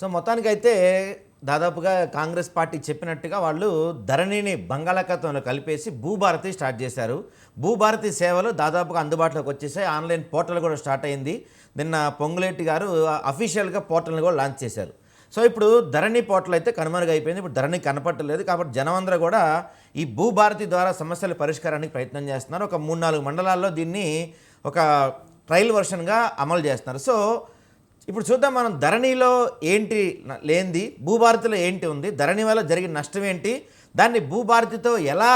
So మొత్తానికైతే దాదాపుగా Congress party చెప్పినట్టుగా వాళ్ళు ధరణిని బంగాళాఖాతంలో కలిపేసి భూభారతి స్టార్ట్ చేశారు. భూభారతి సేవలు దాదాపుగా అందుబాటులోకి వచ్చేసాయి. ఆన్లైన్ పోర్టల్ కూడా స్టార్ట్ అయింది. నిన్న పొంగులేటి గారు అఫీషియల్గా పోర్టల్ని కూడా లాంచ్ చేశారు. సో ఇప్పుడు ధరణి పోర్టల్ అయితే కనుమరుగైపోయింది. ఇప్పుడు ధరణి కనపట్టలేదు. కాబట్టి జనమందరూ కూడా ఈ భూభారతి ద్వారా సమస్యల పరిష్కారానికి ప్రయత్నం చేస్తున్నారు. ఒక 3-4 మండలాల్లో దీన్ని ఒక ట్రయల్ వర్షన్గా అమలు చేస్తున్నారు. సో ఇప్పుడు చూద్దాం మనం ధరణిలో ఏంటి లేనిది, భూభారతిలో ఏంటి ఉంది, ధరణి వల్ల జరిగిన నష్టం ఏంటి, దాన్ని భూభారతితో ఎలా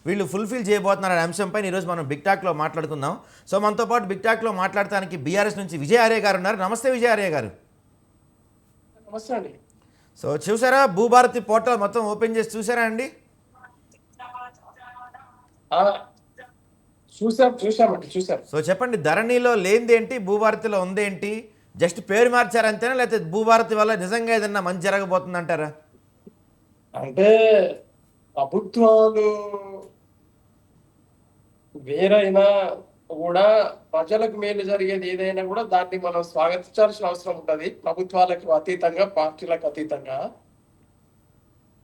వీళ్ళు ఫుల్ఫిల్ చేయబోతున్నారు అనే అంశంపై ఈరోజు మనం బిగ్ టాక్లో మాట్లాడుకుందాం. సో మనతో పాటు బిగ్ టాక్లో మాట్లాడటానికి బీఆర్ఎస్ నుంచి విజయ్ ఆర్య గారు ఉన్నారు. నమస్తే విజయ్ ఆర్య గారు. నమస్తే అండి. సో చూసారా భూభారతి పోర్టల్ మొత్తం ఓపెన్ చేసి చూసారా అండి? ఆ, చూసామండి చూసాం. సో చెప్పండి, ధరణిలో లేనిది ఏంటి, భూభారతిలో ఉందేంటి? జస్ట్ పేరు మార్చారంతేనా, లేకపోతే భూభారతి వల్ల నిజంగా ఏదన్నా మంచి జరగబోతుందంటారా? అంటే ప్రభుత్వాలు వేరైనా కూడా ప్రజలకు మేలు జరిగేది ఏదైనా కూడా దాన్ని మనం స్వాగతించాల్సిన అవసరం ఉంటుంది, ప్రభుత్వాలకు అతీతంగా, పార్టీలకు అతీతంగా.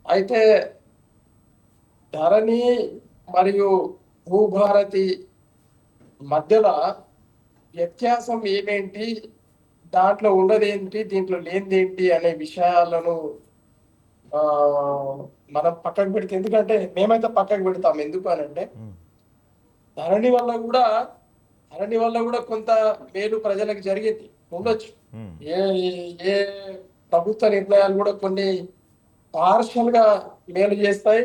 అయితే ధరణి మరియు భూభారతి మధ్యలో వ్యత్యాసం ఏమేంటి, దాంట్లో ఉన్నదేంటి, దీంట్లో లేనిదేంటి అనే విషయాలను ఆ మనం పక్కకు పెడితే, ఎందుకంటే మేమైతే పక్కకు పెడతాం. ఎందుకు అని అంటే ధరణి వల్ల కూడా కొంత మేలు ప్రజలకు జరిగేది ఉండొచ్చు. ఏ ఏ ప్రభుత్వ నిర్ణయాలు కూడా కొన్ని పార్షల్ గా మేలు చేస్తాయి,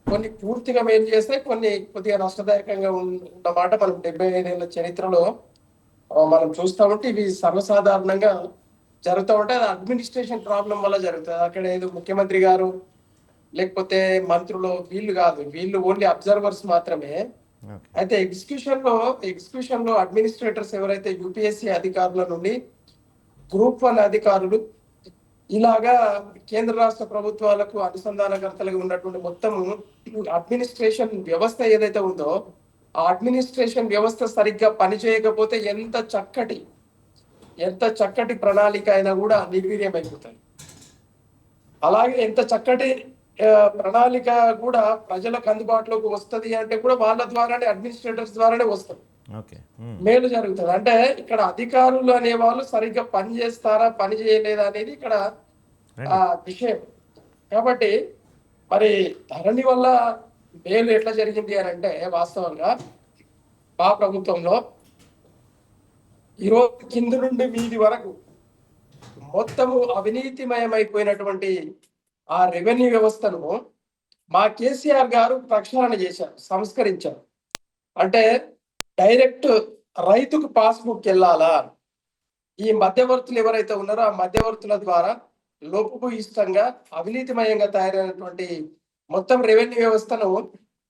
కొన్ని పూర్తిగా మేలు చేస్తాయి, కొన్ని కొద్దిగా నష్టదాయకంగా ఉన్నమాట మనం 75 ఏళ్ల చరిత్రలో మనం చూస్తా ఉంటే ఇవి సర్వసాధారణంగా జరుగుతూ ఉంటే అది అడ్మినిస్ట్రేషన్ ప్రాబ్లం వల్ల జరుగుతుంది. అక్కడ ఏదో ముఖ్యమంత్రి గారు లేకపోతే మంత్రులు వీళ్ళు కాదు, వీళ్ళు ఓన్లీ అబ్జర్వర్స్ మాత్రమే. అయితే ఎగ్జిక్యూషన్ లో అడ్మినిస్ట్రేటర్స్ ఎవరైతే యూపీఎస్సీ అధికారుల నుండి గ్రూప్ 1 అధికారులు ఇలాగా కేంద్ర రాష్ట్ర ప్రభుత్వాలకు అనుసంధానకర్తలుగా ఉన్నటువంటి మొత్తం అడ్మినిస్ట్రేషన్ వ్యవస్థ ఏదైతే ఉందో ఆ అడ్మినిస్ట్రేషన్ వ్యవస్థ సరిగ్గా పనిచేయకపోతే ఎంత చక్కటి ప్రణాళిక అయినా కూడా నిర్వీర్యం అయిపోతాయి. అలాగే ఎంత చక్కటి ప్రణాళిక కూడా ప్రజలకు అందుబాటులోకి వస్తుంది అంటే కూడా వాళ్ళ ద్వారానే, అడ్మినిస్ట్రేటర్స్ ద్వారానే వస్తుంది, మేలు జరుగుతుంది. అంటే ఇక్కడ అధికారులు అనే వాళ్ళు సరిగ్గా పని చేస్తారా, పని చేయలేదా అనేది ఇక్కడ విషయం. కాబట్టి మరి ధరణి వల్ల మేలు ఎట్లా జరిగింది అని అంటే, వాస్తవంగా మా ప్రభుత్వంలో ఈరోజు కింద నుండి వీధి వరకు మొత్తము అవినీతిమయమైపోయినటువంటి ఆ రెవెన్యూ వ్యవస్థను మా కేసీఆర్ గారు ప్రక్షాళన చేశారు, సంస్కరించారు. అంటే డైరెక్ట్ రైతుకు పాస్బుక్ వెళ్ళాలా, ఈ మధ్యవర్తులు ఎవరైతే ఉన్నారో ఆ మధ్యవర్తుల ద్వారా లోపభూయిష్టంగా అవినీతిమయంగా తయారైనటువంటి మొత్తం రెవెన్యూ వ్యవస్థను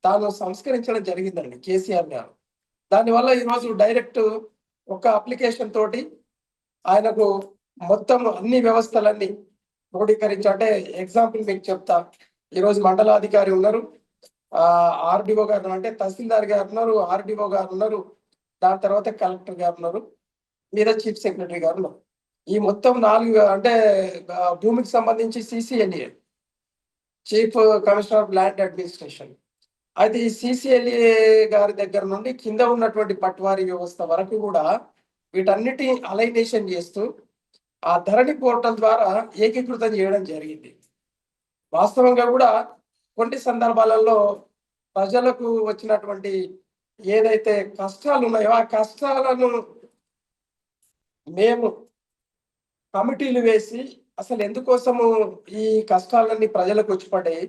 తాను సంస్కరించడం జరిగిందండి కేసీఆర్ గారు. దానివల్ల ఈరోజు డైరెక్ట్ ఒక అప్లికేషన్ తోటి ఆయనకు మొత్తం అన్ని వ్యవస్థలన్నీ క్రోడీకరించి, అంటే ఎగ్జాంపుల్ మీకు చెప్తా. ఈరోజు మండలాధికారి ఉన్నారు, ఆర్డీఓ గారు అంటే తహసీల్దార్ గారు ఉన్నారు, ఆర్డీఓ గారు ఉన్నారు, దాని తర్వాత కలెక్టర్ గారు ఉన్నారు, మీద చీఫ్ సెక్రటరీ గారు ఉన్నారు. ఈ మొత్తం 4 అంటే భూమికి సంబంధించి CCLA, chief commissioner of land administration. అది సిసిఎల్ఏ గారి దగ్గర నుండి కింద ఉన్నటువంటి పట్వారీ వ్యవస్థ వరకు కూడా వీటన్నిటి అలైనేషన్ చేస్తూ ఆ ధరణి పోర్టల్ ద్వారా ఏకీకృతం చేయడం జరిగింది. వాస్తవంగా కూడా కొన్ని సందర్భాలలో ప్రజలకు వచ్చినటువంటి ఏదైతే కష్టాలు ఉన్నాయో ఆ కష్టాలను మేము కమిటీలు వేసి అసలు ఎందుకోసము ఈ కష్టాలన్నీ ప్రజలకు వచ్చి పడ్డాయి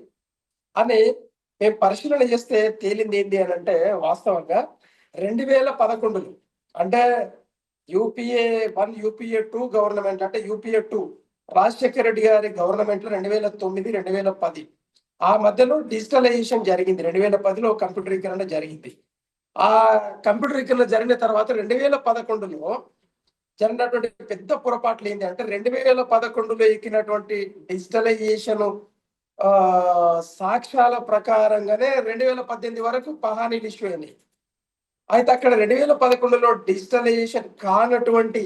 అని మేము పరిశీలన చేస్తే తేలింది ఏంటి అని అంటే, వాస్తవంగా 2011 అంటే యూపీఏ 1 యూపీఏ 2 గవర్నమెంట్, అంటే యూపీఏ 2 రాజశేఖర రెడ్డి గారి గవర్నమెంట్ లో 2009 2010 ఆ మధ్యలో డిజిటలైజేషన్ జరిగింది. 2010లో కంప్యూటరీకరణ జరిగింది. ఆ కంప్యూటరీకరణ జరిగిన తర్వాత 2011లో జరిగినటువంటి పెద్ద పొరపాట్లు ఏంటి అంటే, 2011లో ఎక్కినటువంటి డిజిటలైజేషన్ సాక్ష్యాల ప్రకారంగానే 2018 వరకు పహానీలు ఇష్యూ అయినాయి. అయితే అక్కడ 2011లో డిజిటలైజేషన్ కానటువంటి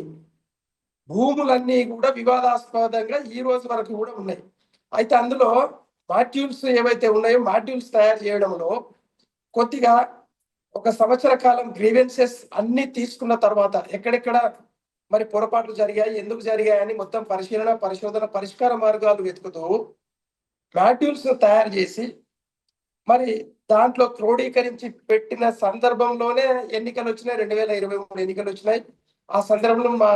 భూములన్నీ కూడా వివాదాస్పదంగా ఈ రోజు వరకు కూడా ఉన్నాయి. అయితే అందులో మాడ్యూల్స్ ఏవైతే ఉన్నాయో మాడ్యూల్స్ తయారు చేయడంలో కొద్దిగా ఒక సంవత్సర కాలం గ్రీవెన్సెస్ అన్ని తీసుకున్న తర్వాత ఎక్కడెక్కడ మరి పొరపాట్లు జరిగాయి, ఎందుకు జరిగాయని మొత్తం పరిశీలన, పరిశోధన, పరిష్కార మార్గాలు వెతుకుతూ మాడ్యూల్స్ తయారు చేసి మరి దాంట్లో క్రోడీకరించి పెట్టిన సందర్భంలోనే ఎన్నికలు వచ్చినాయి. 2023 ఎన్నికలు వచ్చినాయి. ఆ సందర్భంలో మా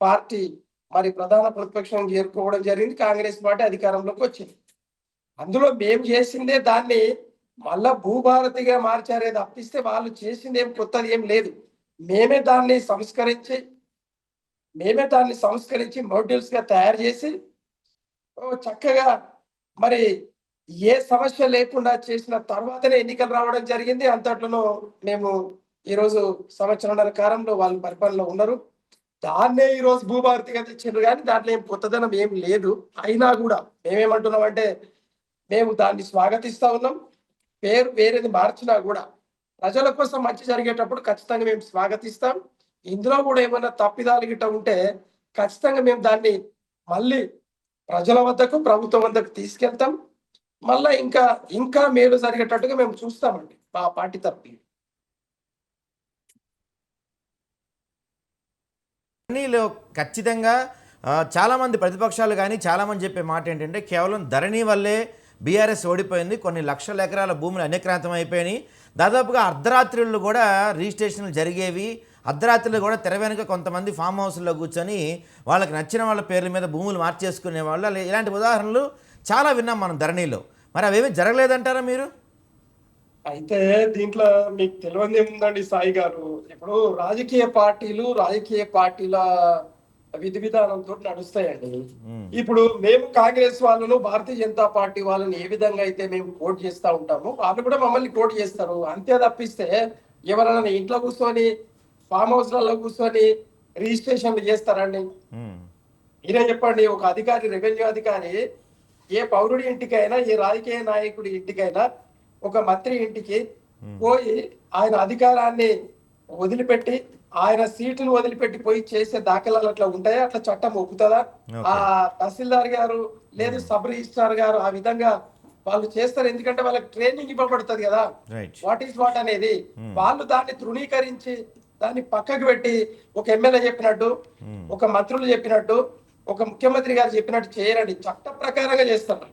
పార్టీ మరి ప్రధాన ప్రతిపక్షం చేరుకోవడం జరిగింది. కాంగ్రెస్ పార్టీ అధికారంలోకి వచ్చింది. అందులో మేము చేసిందే దాన్ని మళ్ళా భూభారతిగా మార్చారే తప్పిస్తే వాళ్ళు చేసింది ఏం కొత్తది ఏం లేదు. మేమే దాన్ని సంస్కరించి మాడ్యూల్స్ గా తయారు చేసి చక్కగా మరి ఏ సమస్య లేకుండా చేసిన తర్వాతనే ఎన్నికలు రావడం జరిగింది. అంతట్లోనూ మేము ఈరోజు సంవత్సరంన్నర కాలంలో వాళ్ళు పరిపాలనలో ఉన్నారు. దాన్నే ఈరోజు భూభారతిగా తెచ్చిండ్రు, కానీ దాంట్లో ఏం కొత్తదనం ఏం లేదు. అయినా కూడా మేమేమంటున్నాం అంటే మేము దాన్ని స్వాగతిస్తా ఉన్నాం. పేరు వేరేది మార్చినా కూడా ప్రజల కోసం మంచి జరిగేటప్పుడు ఖచ్చితంగా మేము స్వాగతిస్తాం. ఇందులో కూడా ఏమైనా తప్పిదాలు గిట్ట ఉంటే ఖచ్చితంగా మేము దాన్ని మళ్ళీ ప్రజల వద్దకు, ప్రభుత్వం వద్దకు తీసుకెళ్తాం. మళ్ళా ఇంకా మేలు జరిగేటట్టుగా మేము చూస్తామండి మా పార్టీ తరపున. ధరణిలో ఖచ్చితంగా చాలామంది ప్రతిపక్షాలు కానీ చాలామంది చెప్పే మాట ఏంటంటే కేవలం ధరణి వల్లే బీఆర్ఎస్ ఓడిపోయింది, కొన్ని లక్షల ఎకరాల భూములు అన్యక్రాంతం అయిపోయినాయి, దాదాపుగా అర్ధరాత్రులు కూడా రిజిస్ట్రేషన్లు జరిగేవి, అర్ధరాత్రులు కూడా తెర వెనుక కొంతమంది ఫామ్ హౌస్లో కూర్చొని వాళ్ళకి నచ్చిన వాళ్ళ పేర్ల మీద భూములు మార్చేసుకునే వాళ్ళు, ఇలాంటి ఉదాహరణలు చాలా విన్నాం మనం ధరణిలో. మరి అవేమీ జరగలేదంటారా మీరు? అయితే దీంట్లో మీకు తెలియదు ఏముందండి సాయి గారు, ఇప్పుడు రాజకీయ పార్టీల విధి విధానంతో నడుస్తాయండి. ఇప్పుడు మేము కాంగ్రెస్ వాళ్ళను, భారతీయ జనతా పార్టీ వాళ్ళని ఏ విధంగా అయితే మేము కోట్ చేస్తా ఉంటామో వాళ్ళు కూడా మమ్మల్ని కోట్ చేస్తారు. అంతే తప్పిస్తే ఎవరైనా ఇంట్లో కూర్చొని ఫామ్ హౌస్లలో కూర్చొని రిజిస్ట్రేషన్లు చేస్తారండి? మీరే చెప్పండి. ఒక అధికారి, రెవెన్యూ అధికారి ఏ పౌరుడి ఇంటికైనా, ఏ రాజకీయ నాయకుడి ఇంటికైనా, ఒక మంత్రి ఇంటికి పోయి ఆయన అధికారాన్ని వదిలిపెట్టి, ఆయన సీటును వదిలిపెట్టి పోయి చేసే దాఖలాలు అట్లా ఉంటాయా? అట్లా చట్టం ఒప్పుతుందా? ఆ తహసీల్దార్ గారు లేదు సబ్ రిజిస్ట్రార్ గారు ఆ విధంగా వాళ్ళు చేస్తారు. ఎందుకంటే వాళ్ళకి ట్రైనింగ్ ఇవ్వబడుతుంది కదా, వాట్ ఈస్ వాట్ అనేది. వాళ్ళు దాన్ని తృణీకరించి దాన్ని పక్కకు పెట్టి ఒక ఎమ్మెల్యే చెప్పినట్టు, ఒక మంత్రులు చెప్పినట్టు, ఒక ముఖ్యమంత్రి గారు చెప్పినట్టు చేయరండి. చట్ట ప్రకారంగా చేస్తారు.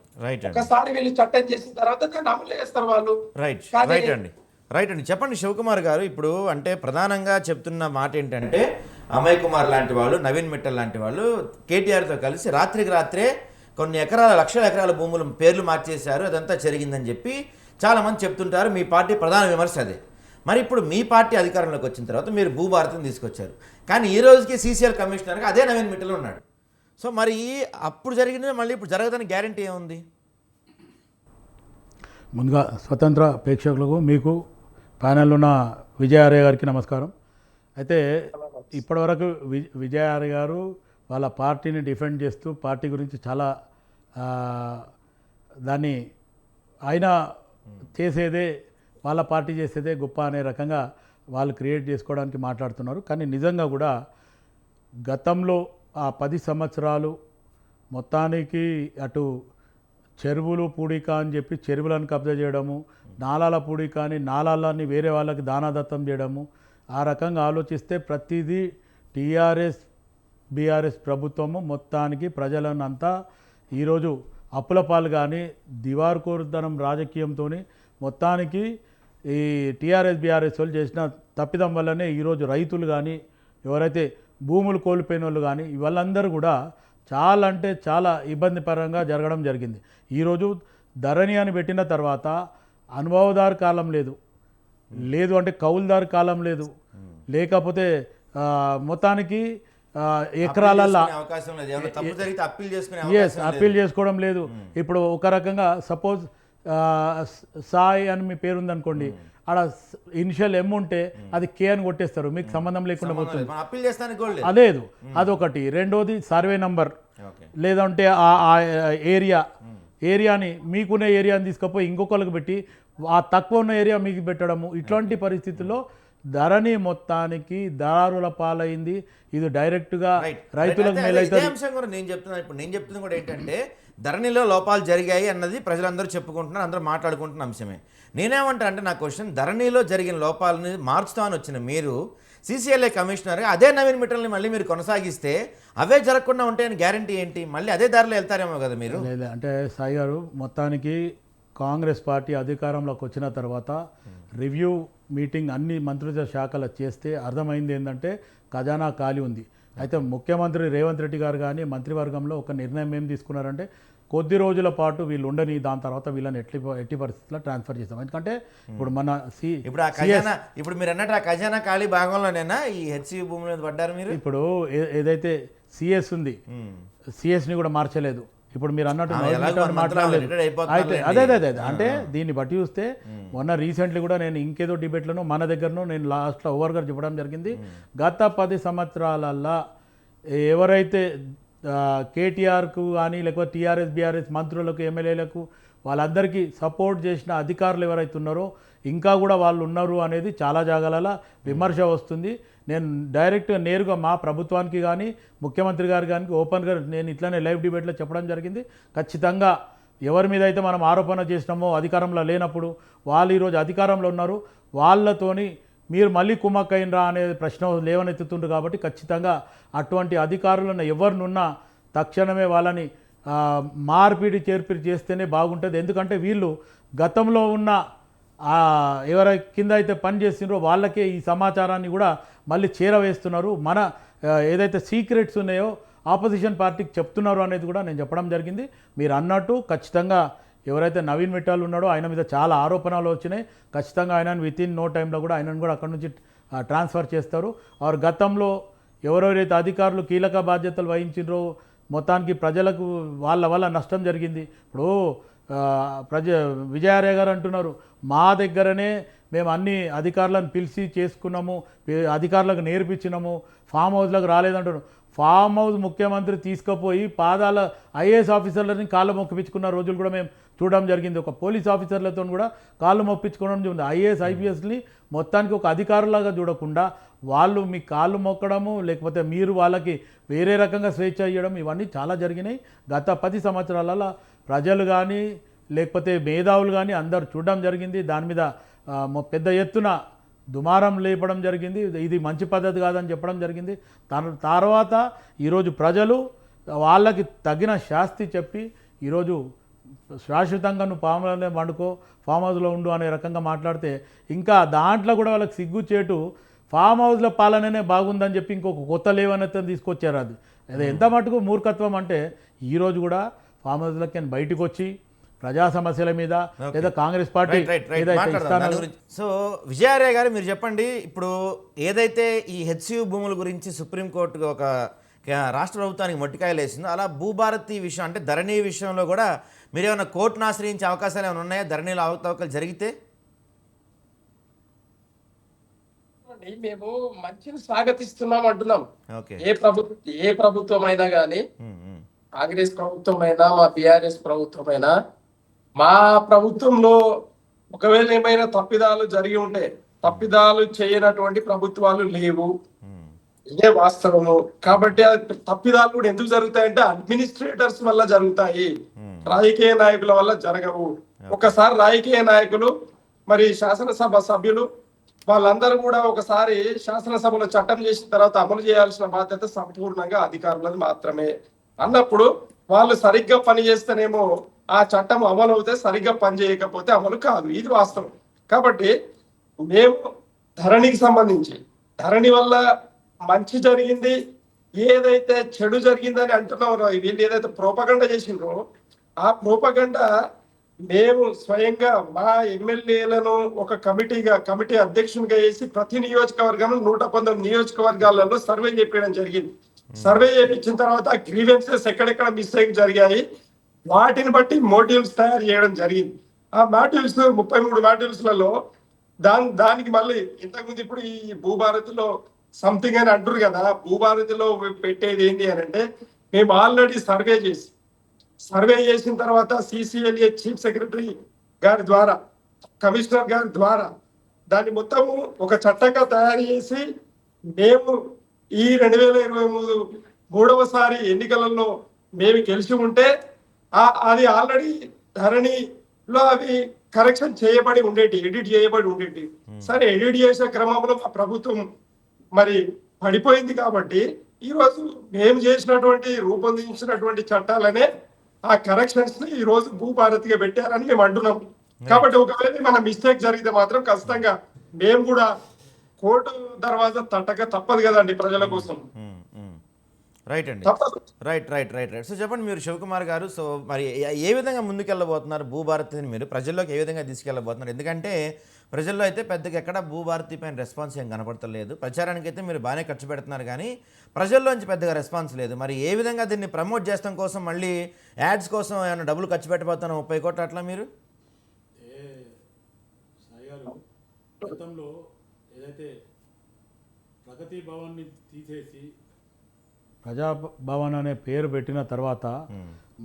ఒకసారి వీళ్ళు చట్టం చేసిన తర్వాత దాన్ని అమలు చేస్తారు వాళ్ళు. రైట్ అండి. చెప్పండి శివకుమార్ గారు. ఇప్పుడు అంటే ప్రధానంగా చెప్తున్న మాట ఏంటంటే అమయ్ కుమార్ లాంటి వాళ్ళు, నవీన్ మిట్టల్ లాంటి వాళ్ళు కేటీఆర్తో కలిసి రాత్రికి రాత్రే కొన్ని లక్షల ఎకరాల భూములు పేర్లు మార్చేశారు, అదంతా జరిగిందని చెప్పి చాలామంది చెప్తుంటారు. మీ పార్టీ ప్రధాన విమర్శ అదే. మరి ఇప్పుడు మీ పార్టీ అధికారంలోకి వచ్చిన తర్వాత మీరు భూభారతిని తీసుకొచ్చారు, కానీ ఈ రోజుకి సీసీఎల్ కమిషనర్గా అదే నవీన్ మిట్టల్ ఉన్నాడు. సో మరి అప్పుడు జరిగింది మళ్ళీ ఇప్పుడు జరగదని గ్యారంటీ ఏముంది? ముందుగా స్వతంత్ర ప్రేక్షకులకు, మీకు ప్యానెల్ ఉన్న విజయార్య గారికి నమస్కారం. అయితే ఇప్పటివరకు విజయార్య గారు వాళ్ళ పార్టీని డిఫెండ్ చేస్తూ పార్టీ గురించి చాలా దాన్ని ఆయన చేసేదే, వాళ్ళ పార్టీ చేసేదే గొప్ప అనే రకంగా వాళ్ళు క్రియేట్ చేసుకోవడానికి మాట్లాడుతున్నారు. కానీ నిజంగా కూడా గతంలో ఆ 10 సంవత్సరాలు మొత్తానికి అటు చెరువులు పూడిక అని చెప్పి చెరువులను కబ్జా చేయడము, నాలాల పూడిక అని నాలాలని వేరే వాళ్ళకి దానాదత్తం చేయడము, ఆ రకంగా ఆలోచిస్తే ప్రతిదీ టీఆర్ఎస్ బీఆర్ఎస్ ప్రభుత్వము మొత్తానికి ప్రజలను అంతా ఈరోజు అప్పుల పాలు కానీ దివార్కోరుతనం రాజకీయంతో మొత్తానికి ఈ టీఆర్ఎస్ బీఆర్ఎస్ వాళ్ళు చేసిన తప్పిదం వల్లనే ఈరోజు రైతులు కానీ, ఎవరైతే భూములు కోల్పోయిన వాళ్ళు కానీ, వాళ్ళందరూ కూడా చాలా అంటే చాలా ఇబ్బందికరంగా జరగడం జరిగింది. ఈరోజు ధరణి అని పెట్టిన తర్వాత అనుభవదారు కాలం లేదు అంటే కౌలుదారు కాలం లేదు, లేకపోతే మొత్తానికి ఎకరాలల్లో అప్పీల్ చేసుకోవడం లేదు. ఇప్పుడు ఒక రకంగా సపోజ్ సాయి అని మీ పేరు ఉందనుకోండి, ఆడ ఇనిషియల్ ఎమ్ ఉంటే అది కే అని కొట్టేస్తారు, మీకు సంబంధం లేకుండా పోతుంది. అలేదు, అదొకటి. రెండోది సర్వే నంబర్, లేదంటే ఆ ఏరియాని మీకున్న ఏరియాని తీసుకుపోయి ఇంకొకరికి పెట్టి ఆ తక్కువ ఉన్న ఏరియా మీకు పెట్టడము. ఇట్లాంటి పరిస్థితుల్లో ధరణి మొత్తానికి దళారుల పాలైంది. ఇది డైరెక్ట్గా రైట్. రైతులకు అయితే ఇదే మేలైతుంది. అంశం కూడా నేను చెప్తున్నాను. ఇప్పుడు నేను చెప్తుంది కూడా ఏంటంటే ధరణిలో లోపాలు జరిగాయి అన్నది ప్రజలందరూ చెప్పుకుంటున్నారు, అందరూ మాట్లాడుకుంటున్న అంశమే. నేనేమంటా అంటే నా క్వశ్చన్, ధరణిలో జరిగిన లోపాలని మార్చుతామని వచ్చిన మీరు సీసీఎల్ఏ కమిషనర్ అదే నవీన్ మిట్టల్ని మళ్ళీ మీరు కొనసాగిస్తే అవే జరగకుండా ఉంటాయని గ్యారంటీ ఏంటి? మళ్ళీ అదే దారిలో వెళ్తారేమో కదా మీరు. లేదు అంటే సాయి గారు, మొత్తానికి కాంగ్రెస్ పార్టీ అధికారంలోకి వచ్చిన తర్వాత రివ్యూ మీటింగ్ అన్ని మంత్రిత్వ శాఖలు చేస్తే అర్థమైంది ఏంటంటే ఖజానా ఖాళీ ఉంది. అయితే ముఖ్యమంత్రి రేవంత్ రెడ్డి గారు కానీ మంత్రివర్గంలో ఒక నిర్ణయం ఏం తీసుకున్నారంటే కొద్ది రోజుల పాటు వీళ్ళు ఉండని, దాని తర్వాత వీళ్ళని ఎట్టి పరిస్థితుల్లో ట్రాన్స్ఫర్ చేస్తాం. ఎందుకంటే ఇప్పుడు మన ఇప్పుడు ఆ ఖజానా, ఇప్పుడు మీరు అన్నట్టు ఆ ఖజానా ఖాళీ భాగంలోనేనా ఈ హెచ్సి భూముల మీద పడ్డారు మీరు? ఇప్పుడు ఏదైతే సిఎస్ ఉంది, సిఎస్ని కూడా మార్చలేదు. ఇప్పుడు మీరు అన్నట్టు మాట్లాడలేదు. అయితే అదే అంటే దీన్ని బట్టి చూస్తే మొన్న రీసెంట్లీ కూడా నేను ఇంకేదో డిబేట్లను మన దగ్గరను నేను లాస్ట్లో ఓవర్గా చెప్పడం జరిగింది. గత 10 సంవత్సరాలల్లో ఎవరైతే కేటీఆర్కు కానీ లేకపోతే టీఆర్ఎస్ బీఆర్ఎస్ మంత్రులకు ఎమ్మెల్యేలకు వాళ్ళందరికీ సపోర్ట్ చేసిన అధికారులు ఎవరైతే ఉన్నారో ఇంకా కూడా వాళ్ళు ఉన్నారు అనేది చాలా జాగాలలో విమర్శ వస్తుంది. నేను డైరెక్ట్గా నేరుగా మా ప్రభుత్వానికి కానీ ముఖ్యమంత్రి గారు కానీ ఓపెన్గా నేను ఇట్లానే లైవ్ డిబేట్లో చెప్పడం జరిగింది. ఖచ్చితంగా ఎవరి మీద అయితే మనం ఆరోపణ చేసినామో అధికారంలో లేనప్పుడు వాళ్ళు ఈరోజు అధికారంలో ఉన్నారు, వాళ్ళతోని మీరు మళ్ళీ కుమ్మక్కైనరా అనే ప్రశ్న లేవనెత్తుతుండ్రు. కాబట్టి ఖచ్చితంగా అటువంటి అధికారులను ఎవరినున్నా తక్షణమే వాళ్ళని మార్పిడి చేర్పిడి చేస్తేనే బాగుంటుంది. ఎందుకంటే వీళ్ళు గతంలో ఉన్న ఎవరి కింద అయితే పని చేస్తున్నారో వాళ్ళకే ఈ సమాచారాన్ని కూడా మళ్ళీ చేరవేస్తున్నారు. మన ఏదైతే సీక్రెట్స్ ఉన్నాయో ఆపోజిషన్ పార్టీకి చెప్తున్నారు అనేది కూడా నేను చెప్పడం జరిగింది. మీరు అన్నట్టు ఖచ్చితంగా ఎవరైతే నవీన్ మిట్టాల్ ఉన్నాడో ఆయన మీద చాలా ఆరోపణలు వచ్చినాయి. ఖచ్చితంగా ఆయనను వితిన్ నో టైంలో కూడా ఆయనను కూడా అక్కడి నుంచి ట్రాన్స్ఫర్ చేస్తారు. వారు గతంలో ఎవరెవరైతే అధికారులు కీలక బాధ్యతలు వహించారో మొత్తానికి ప్రజలకు వాళ్ళ వల్ల నష్టం జరిగింది. ఇప్పుడు విజయార్య గారు అంటున్నారు, మా దగ్గరనే మేము అన్ని అధికారులను పిలిచి చేసుకున్నాము, అధికారులకు నేర్పించినాము, ఫామ్ హౌస్లకు రాలేదంటున్నారు. ఫామ్ హౌస్ ముఖ్యమంత్రి తీసుకుపోయి పాదాల ఐఏఎస్ ఆఫీసర్లని కాళ్ళు మొక్కిపించుకున్న రోజులు కూడా మేము చూడడం జరిగింది. ఒక పోలీస్ ఆఫీసర్లతో కూడా కాళ్ళు మొప్పించుకోవడం జరిగింది. ఐఏఎస్ ఐపీఎస్ని మొత్తానికి ఒక అధికారులాగా చూడకుండా వాళ్ళు మీ కాళ్ళు మొక్కడము లేకపోతే మీరు వాళ్ళకి వేరే రకంగా స్వేచ్ఛ ఇవ్వడం ఇవన్నీ చాలా జరిగినాయి. గత 10 సంవత్సరాలలో ప్రజలు కానీ లేకపోతే మేధావులు కానీ అందరు చూడడం జరిగింది. దాని మీద పెద్ద ఎత్తున దుమారం లేపడం జరిగింది. ఇది మంచి పద్ధతి కాదని చెప్పడం జరిగింది. తర్వాత ఈరోజు ప్రజలు వాళ్ళకి తగిన శాస్తి చెప్పి ఈరోజు శాశ్వతంగా నువ్వు ఫామ్లోనే వండుకో, ఫామ్ హౌస్లో ఉండు అనే రకంగా మాట్లాడితే ఇంకా దాంట్లో కూడా వాళ్ళకి సిగ్గుచేటు ఫామ్ హౌస్లో పాలననే బాగుందని చెప్పి ఇంకొక కొత్త లేవనెత్తని తీసుకొచ్చారు. అది ఎంత మటుకు మూర్ఖత్వం అంటే ఈరోజు కూడా ఫామ్ హౌస్లకి బయటకు వచ్చి ప్రజా సమస్యల మీద లేదా కాంగ్రెస్ పార్టీ సో విజయార్య గారు మీరు చెప్పండి, ఇప్పుడు ఏదైతే ఈ హెచ్సియు భూముల గురించి సుప్రీంకోర్టు ఒక రాష్ట్ర ప్రభుత్వానికి మొట్టికాయలు వేసిందో అలా భూభారతి విషయం అంటే ధరణి విషయంలో కూడా మీరు ఏమైనా కోర్టును ఆశ్రయించే అవకాశాలు ఏమైనా ఉన్నాయా? ధరణిలో అవకతవకలు జరిగితే మేము మంచిని స్వాగతిస్తున్నాం అంటున్నాం. ఓకే, ఏ ప్రభుత్వం అయినా కానీ, కాంగ్రెస్ ప్రభుత్వం అయినా మా బీఆర్ఎస్ ప్రభుత్వం అయినా, మా ప్రభుత్వంలో ఒకవేళ ఏమైనా తప్పిదాలు జరిగి ఉంటే తప్పిదాలు చేయనటువంటి ప్రభుత్వాలు లేవు, ఇదే వాస్తవము. కాబట్టి తప్పిదాలు కూడా ఎందుకు జరుగుతాయంటే అడ్మినిస్ట్రేటర్స్ వల్ల జరుగుతాయి, రాజకీయ నాయకుల వల్ల జరగవు. ఒకసారి రాజకీయ నాయకులు మరి శాసనసభ సభ్యులు వాళ్ళందరూ కూడా ఒకసారి శాసనసభలో చట్టం చేసిన తర్వాత అమలు చేయాల్సిన బాధ్యత సంపూర్ణంగా అధికారులది మాత్రమే అన్నప్పుడు వాళ్ళు సరిగ్గా పని చేస్తేనేమో ఆ చట్టం అమలు అవుతే, సరిగ్గా పని చేయకపోతే అమలు కాదు. ఇది వాస్తవం. కాబట్టి మేము ధరణికి సంబంధించి ధరణి వల్ల మంచి జరిగింది, ఏదైతే చెడు జరిగిందని అంటున్నారో వీళ్ళు ఏదైతే ప్రోపగండ చేసిండ్రో ఆ ప్రోపగండ మేము స్వయంగా మా ఎమ్మెల్యేలను ఒక కమిటీ అధ్యక్షునిగా వేసి ప్రతి నియోజకవర్గం 119 నియోజకవర్గాలలో సర్వే చేపించడం జరిగింది. సర్వే చేయించిన తర్వాత గ్రీవెన్సెస్ ఎక్కడెక్కడ మిస్టేక్ జరిగాయి వాటిని బట్టి మోడ్యూల్స్ తయారు చేయడం జరిగింది. ఆ మాడ్యూల్స్ 33 మాడ్యూల్స్లలో దానికి మళ్ళీ ఇంతకుముందు ఇప్పుడు ఈ భూభారతిలో సంథింగ్ అని అంటారు కదా, భూభారతిలో పెట్టేది ఏంటి అని అంటే మేము ఆల్రెడీ సర్వే చేసిన తర్వాత సిసిఎల్ఏ చీఫ్ సెక్రటరీ గారి ద్వారా, కమిషనర్ గారి ద్వారా దాన్ని మొత్తము ఒక చట్టంగా తయారు చేసి మేము ఈ 2023 మూడవసారి ఎన్నికలలో మేము గెలిచి ఉంటే అది ఆల్రెడీ ధరణిలో అవి కరెక్షన్ చేయబడి ఉండేటి, ఎడిట్ చేయబడి ఉండేటి. సరే, ఎడిట్ చేసే క్రమంలో మా ప్రభుత్వం మరి పడిపోయింది కాబట్టి ఈరోజు మేము చేసినటువంటి రూపొందించినటువంటి చట్టాలనే ఆ కరెక్షన్స్ ని ఈ రోజు భూభారతిగా పెట్టారని మేము అంటున్నాం. కాబట్టి ఒకవేళ మన మిస్టేక్ జరిగితే మాత్రం ఖచ్చితంగా మేము కూడా కోర్టు దర్వాజా తట్టక తప్పదు కదండి ప్రజల కోసం. రైట్ అండి, తప్పదు. రైట్. సో చెప్పండి మీరు, శివకుమార్ గారు. సో మరి ఏ విధంగా ముందుకెళ్ళబోతున్నారు భూభారతిని మీరు ప్రజల్లోకి ఏ విధంగా తీసుకెళ్ళబోతున్నారు? ఎందుకంటే ప్రజల్లో అయితే పెద్దగా ఎక్కడ భూభారతి పైన రెస్పాన్స్ ఏం కనపడతలేదు. ప్రచారానికి అయితే మీరు బాగానే ఖర్చు పెడుతున్నారు, కానీ ప్రజల్లోంచి పెద్దగా రెస్పాన్స్ లేదు. మరి ఏ విధంగా దీన్ని ప్రమోట్ చేస్తాం కోసం మళ్ళీ యాడ్స్ కోసం ఏమైనా డబ్బులు ఖర్చు పెట్టబోతున్నాం 30 కోట్లు అట్లా మీరు? గతంలో ఏదైతే ప్రగతి భవన్ని తీసేసి ప్రజాభవన్ అనే పేరు పెట్టిన తర్వాత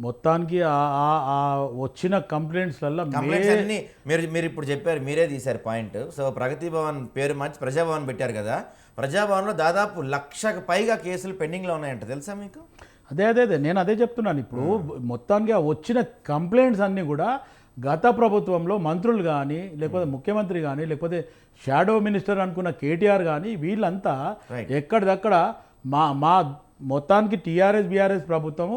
మొత్తానికి ఆ వచ్చిన కంప్లైంట్స్లలో అన్ని మీరు ఇప్పుడు చెప్పారు, మీరే తీశారు పాయింట్. సో ప్రగతి భవన్ పేరు మార్చి ప్రజాభవన్ పెట్టారు కదా. ప్రజాభవన్లో దాదాపు 1,00,000కు పైగా కేసులు పెండింగ్లో ఉన్నాయంట, తెలుసా మీకు? అదే నేను అదే చెప్తున్నాను. ఇప్పుడు మొత్తానికి ఆ వచ్చిన కంప్లైంట్స్ అన్నీ కూడా గత ప్రభుత్వంలో మంత్రులు కానీ, లేకపోతే ముఖ్యమంత్రి కానీ, లేకపోతే షాడో మినిస్టర్ అనుకున్న కేటీఆర్ కానీ, వీళ్ళంతా ఎక్కడిదక్కడ మా మొత్తానికి టీఆర్ఎస్ బీఆర్ఎస్ ప్రభుత్వము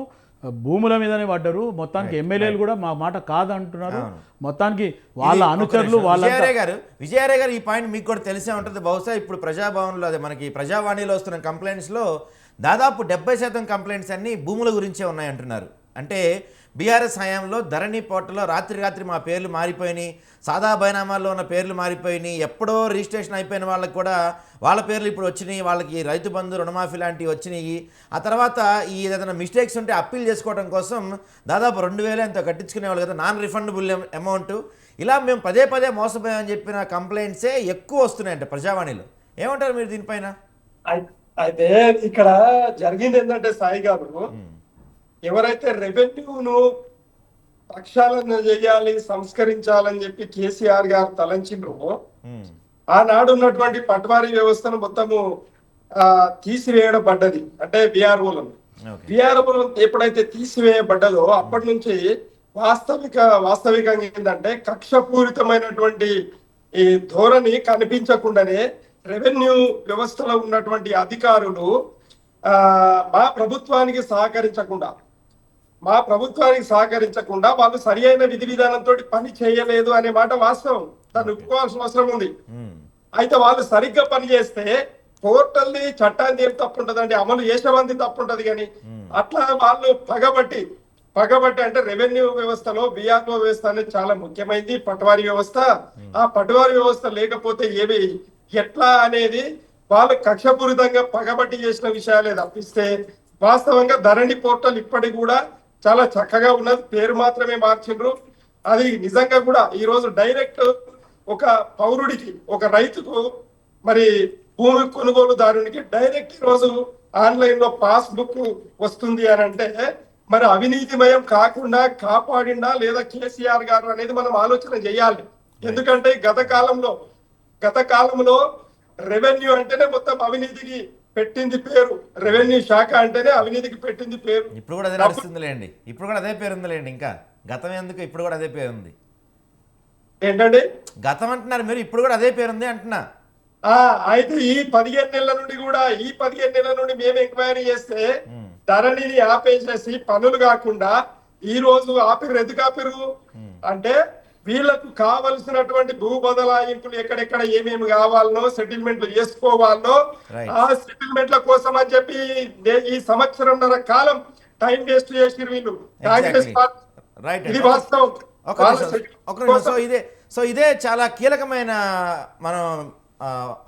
భూముల మీదనే పడ్డారు. మొత్తానికి ఎమ్మెల్యేలు కూడా మా మాట కాదంటున్నారు. మొత్తానికి వాళ్ళ అనుచరులు విజయారాయ్ గారు ఈ పాయింట్ మీకు కూడా తెలిసే ఉంటుంది బహుశా. ఇప్పుడు ప్రజాభవన్లో అదే మనకి ప్రజావాణిలో వస్తున్న కంప్లైంట్స్లో దాదాపు 70% కంప్లైంట్స్ అన్నీ భూముల గురించే ఉన్నాయంటున్నారు. అంటే బీఆర్ఎస్ హయాంలో ధరణి పోర్టల్లో రాత్రి మా పేర్లు మారిపోయినాయి, సాదా బైనామాల్లో ఉన్న పేర్లు మారిపోయినాయి, ఎప్పుడో రిజిస్ట్రేషన్ అయిపోయిన వాళ్ళకి కూడా వాళ్ళ పేర్లు ఇప్పుడు వచ్చినాయి, వాళ్ళకి రైతు బంధు రుణమాఫీ లాంటివి వచ్చినాయి. ఆ తర్వాత ఈ ఏదైనా మిస్టేక్స్ ఉంటే అప్పీల్ చేసుకోవడం కోసం దాదాపు 2,000 ఎంతో కట్టించుకునేవాళ్ళు కదా, నాన్ రిఫండబుల్ అమౌంట్. ఇలా మేము పదే మోసపోయామని చెప్పిన కంప్లైంట్సే ఎక్కువ వస్తున్నాయంట ప్రజావాణిలో. ఏమంటారు మీరు దీనిపైన? అయితే ఇక్కడ జరిగింది ఏంటంటే సాయి గారు, ఎవరైతే రెవెన్యూను ప్రక్షాళన చేయాలి, సంస్కరించాలని చెప్పి కేసీఆర్ గారు తలంచిండ్రో, ఆనాడు ఉన్నటువంటి పట్వారీ వ్యవస్థను మొత్తము తీసివేయబడ్డది. అంటే బీఆర్ఓలను ఎప్పుడైతే తీసివేయబడ్డదో అప్పటి నుంచి వాస్తవికంగా ఏంటంటే కక్షపూరితమైనటువంటి ఈ ధోరణి కనిపించకుండానే రెవెన్యూ వ్యవస్థలో ఉన్నటువంటి అధికారులు మా ప్రభుత్వానికి సహకరించకుండా వాళ్ళు సరి అయిన విధి విధానంతో పని చేయలేదు అనే మాట వాస్తవం, దాన్ని ఒప్పుకోవాల్సిన అవసరం ఉంది. అయితే వాళ్ళు సరిగ్గా పని చేస్తే పోర్టల్ది చట్టాన్ని ఏం తప్పు ఉంటదండి, అమలు చేసేవాంది తప్పు ఉంటది. కానీ అట్లా వాళ్ళు పగబట్టి అంటే రెవెన్యూ వ్యవస్థలో బీఆర్ఓ వ్యవస్థ అనేది చాలా ముఖ్యమైనది, పటవారీ వ్యవస్థ. ఆ పటవారీ వ్యవస్థ లేకపోతే ఏవి ఎట్లా అనేది వాళ్ళు కక్షపూరితంగా పగబట్టి చేసిన విషయాలే తప్పిస్తే వాస్తవంగా ధరణి పోర్టల్ ఇప్పటికి కూడా చాలా చక్కగా ఉన్నది, పేరు మాత్రమే మార్చిండ్రు. అది నిజంగా కూడా ఈ రోజు డైరెక్ట్ ఒక పౌరుడికి, ఒక రైతుకు, మరి భూమి కొనుగోలుదారునికి డైరెక్ట్ ఈ రోజు ఆన్లైన్ లో పాస్ బుక్ వస్తుంది అని అంటే మరి అవినీతిమయం కాకుండా కాపాడిండా లేదా కేసీఆర్ గారు అనేది మనం ఆలోచన చేయాలి. ఎందుకంటే గత కాలంలో రెవెన్యూ అంటేనే మొత్తం అవినీతికి పెట్టింది పేరు, రెవెన్యూ శాఖ అంటేనే అవినీతికి పెట్టింది పేరు. ఇప్పుడు కూడా అదే నడుస్తుందిలేండి, ఇప్పుడు కూడా అదే పేరు ఉందిలేండి. ఇంకా గతం ఎందుకు, ఇప్పుడు కూడా అదే పేరు ఉంది. ఏంటండి గతం అంటున్నారు మీరు, ఇప్పుడు కూడా అదే పేరు ఉంది అంటున్నా. అయితే ఈ 15 నెలల నుండి మేము ఎంక్వైరీ చేస్తే ధరణిని ఆపేసేసి పనులు కాకుండా ఈ రోజు ఆపిరు. ఎందుకు ఆపిరు అంటే వీళ్లకు కావలసినటువంటి భూ బదలాయింపులు ఎక్కడెక్కడ ఏమేమి కావాలనో, సెటిల్మెంట్లు చేసుకోవాలనో, ఆ సెటిల్మెంట్ల కోసం అని చెప్పి ఈ సంవత్సరంన్నర కాలం టైం వేస్ట్ చేసిరు వీళ్ళు కాంగ్రెస్ పార్టీ. ఇది వాస్తవం. సో ఇదే చాలా కీలకమైన మనం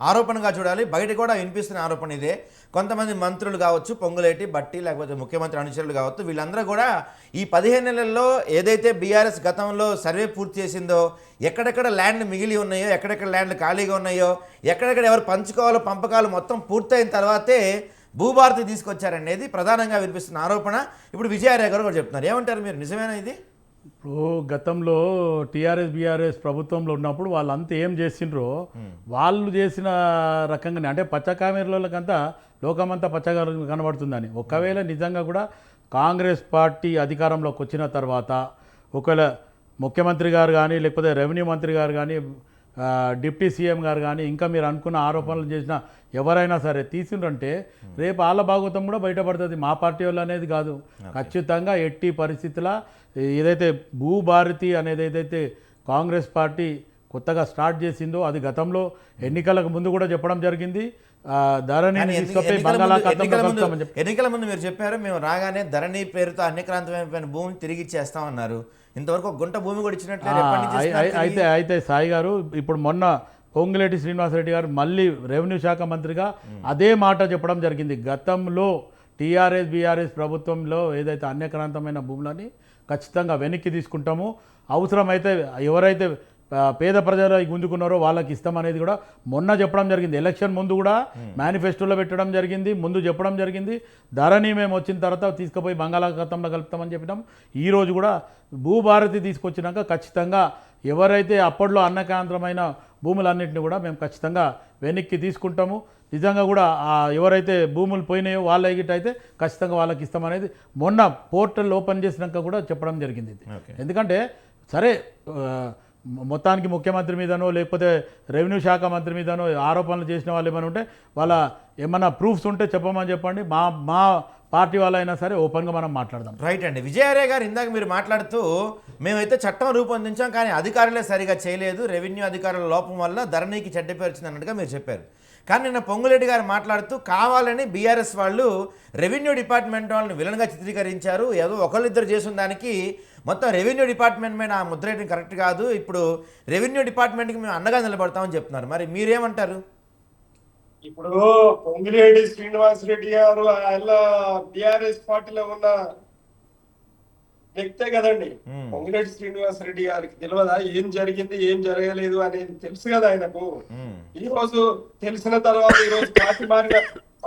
ఆరోపణగా చూడాలి. బయట కూడా వినిపిస్తున్న ఆరోపణ ఇదే. కొంతమంది మంత్రులు కావచ్చు, పొంగులేటి, బట్టి, లేకపోతే ముఖ్యమంత్రి అనుచరులు కావచ్చు, వీళ్ళందరూ కూడా ఈ 15 నెలల్లో ఏదైతే బీఆర్ఎస్ గతంలో సర్వే పూర్తి చేసిందో, ఎక్కడెక్కడ ల్యాండ్లు మిగిలి ఉన్నాయో, ఎక్కడెక్కడ ల్యాండ్లు ఖాళీగా ఉన్నాయో, ఎక్కడెక్కడ ఎవరు పంచుకోవాలో పంపకాలు మొత్తం పూర్తయిన తర్వాతే భూభారతి తీసుకొచ్చారనేది ప్రధానంగా వినిపిస్తున్న ఆరోపణ. ఇప్పుడు విజయారాయ్ గారు కూడా చెప్తున్నారు. ఏమంటారు మీరు, నిజమేనా ఇది? ఇప్పుడు గతంలో టీఆర్ఎస్ బీఆర్ఎస్ ప్రభుత్వంలో ఉన్నప్పుడు వాళ్ళంతా ఏం చేసిండ్రో వాళ్ళు చేసిన రకంగానే, అంటే పచ్చ కామెర్లకంతా లోకమంతా పచ్చగా కనబడుతుందని. ఒకవేళ నిజంగా కూడా కాంగ్రెస్ పార్టీ అధికారంలోకి వచ్చిన తర్వాత ఒకవేళ ముఖ్యమంత్రి గారు కానీ లేకపోతే రెవెన్యూ మంత్రి గారు కానీ డిప్యూటీ సీఎం గారు కానీ ఇంకా మీరు అనుకున్న ఆరోపణలు చేసిన ఎవరైనా సరే తీసిండ్రంటే రేపు వాళ్ళ భాగవతం కూడా బయటపడుతుంది. మా పార్టీ వాళ్ళు అనేది కాదు, ఖచ్చితంగా ఎట్టి పరిస్థితుల ఏదైతే భూభారతి అనేది ఏదైతే కాంగ్రెస్ పార్టీ కొత్తగా స్టార్ట్ చేసిందో అది గతంలో ఎన్నికలకు ముందు కూడా చెప్పడం జరిగింది. ధరణి తీసుకొచ్చి బంగాళాఖాతంలో కలుపుతామని చెప్పి ఎన్నికల ముందు మీరు చెప్పారు, మేము రాగానే ధరణి పేరుతో అన్యక్రాంతమైన భూమిని తిరిగి ఇచ్చేస్తామన్నారు. ఇంతవరకు ఒక గుంట భూమి కూడా ఇచ్చినట్టు. అయితే సాయి గారు ఇప్పుడు మొన్న పొంగులేటి శ్రీనివాసరెడ్డి గారు మళ్ళీ రెవెన్యూ శాఖ మంత్రిగా అదే మాట చెప్పడం జరిగింది. గతంలో టీఆర్ఎస్ బీఆర్ఎస్ ప్రభుత్వంలో ఏదైతే అన్యక్రాంతమైన భూములని ఖచ్చితంగా వెనక్కి తీసుకుంటాము, అవసరమైతే ఎవరైతే పేద ప్రజలు గుంజుకున్నారో వాళ్ళకి ఇస్తామనేది కూడా మొన్న చెప్పడం జరిగింది. ఎలక్షన్ ముందు కూడా మేనిఫెస్టోలో పెట్టడం జరిగింది, ముందు చెప్పడం జరిగింది. ధరణి మేము వచ్చిన తర్వాత తీసుకుపోయి బంగాళాఖాతంలో కలుపుతామని చెప్పినాం. ఈరోజు కూడా భూభారతి తీసుకొచ్చినాక ఖచ్చితంగా ఎవరైతే అప్పట్లో అన్నకాంతరమైన భూములన్నింటినీ కూడా మేము ఖచ్చితంగా వెనక్కి తీసుకుంటాము. నిజంగా కూడా ఎవరైతే భూములు పోయినాయో వాళ్ళ ఎగిట్ అయితే ఖచ్చితంగా వాళ్ళకి ఇస్తామనేది మొన్న పోర్టల్ ఓపెన్ చేసినాక కూడా చెప్పడం జరిగింది. ఎందుకంటే సరే మొత్తానికి ముఖ్యమంత్రి మీదనో లేకపోతే రెవెన్యూ శాఖ మంత్రి మీదనో ఆరోపణలు చేసిన వాళ్ళు ఏమైనా ఉంటే వాళ్ళ ఏమన్నా ప్రూఫ్స్ ఉంటే చెప్పమని చెప్పండి. మా పార్టీ వాళ్ళైనా సరే ఓపెన్గా మనం మాట్లాడదాం. రైట్ అండి. విజయార్య గారు ఇందాక మీరు మాట్లాడుతూ మేమైతే చట్టం రూపొందించాం కానీ అధికారులే సరిగా చేయలేదు, రెవెన్యూ అధికారుల లోపం వల్ల ధరణికి చెడ్డ పేరు వచ్చింది అన్నట్టుగా మీరు చెప్పారు. కానీ నిన్న పొంగులేటి గారు మాట్లాడుతూ కావాలని బీఆర్ఎస్ వాళ్ళు రెవెన్యూ డిపార్ట్మెంట్ వాళ్ళని విలన్గా చిత్రీకరించారు, ఏదో ఒకళ్ళిద్దరు చేసిన దానికి మొత్తం రెవెన్యూ డిపార్ట్మెంట్ మీద ఆ ముద్ర వేయడం కరెక్ట్ కాదు, ఇప్పుడు రెవెన్యూ డిపార్ట్మెంట్కి మేము అండగా నిలబడతామని చెప్తున్నారు. మరి మీరేమంటారు? ఇప్పుడు పొంగిరెడ్డి శ్రీనివాసరెడ్డి గారు ఆయన బిఆర్ఎస్ పార్టీలో ఉన్న వ్యక్తే కదండి. పొంగిరెడ్డి శ్రీనివాసరెడ్డి గారికి తెలియదా ఏం జరిగింది ఏం జరగలేదు అనేది? తెలుసు కదా ఆయనకు. ఈ రోజు తెలిసిన తర్వాత ఈ రోజు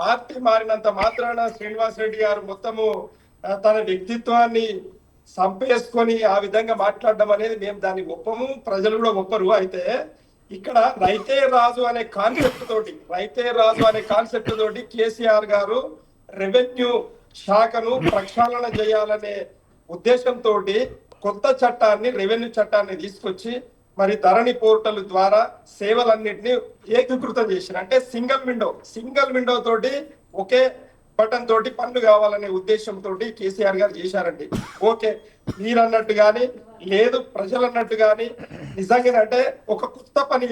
పార్టీ మారినంత మాత్రాన శ్రీనివాసరెడ్డి గారు మొత్తము తన వ్యక్తిత్వాన్ని సంపేసుకొని ఆ విధంగా మాట్లాడడం అనేది మేము దాన్ని ఒప్పము, ప్రజలు కూడా ఒప్పరు. అయితే ఇక్కడ రైతే రాజు అనే కాన్సెప్ట్ తోటి కేసీఆర్ గారు రెవెన్యూ శాఖను ప్రక్షాళన చేయాలనే ఉద్దేశంతో కొత్త చట్టాన్ని, రెవెన్యూ చట్టాన్ని తీసుకొచ్చి మరి ధరణి పోర్టల్ ద్వారా సేవలన్నింటినీ ఏకీకృతం చేసిన, అంటే సింగిల్ విండో తోటి ఒకే బటన్ తోటి పనులు కావాలనే ఉద్దేశంతో కేసీఆర్ గారు చేశారండి. ఓకే, మీరు అన్నట్టు కానీ లేదు ప్రజలు అన్నట్టు కానీ నిజంగానంటే ఒక కొత్త పని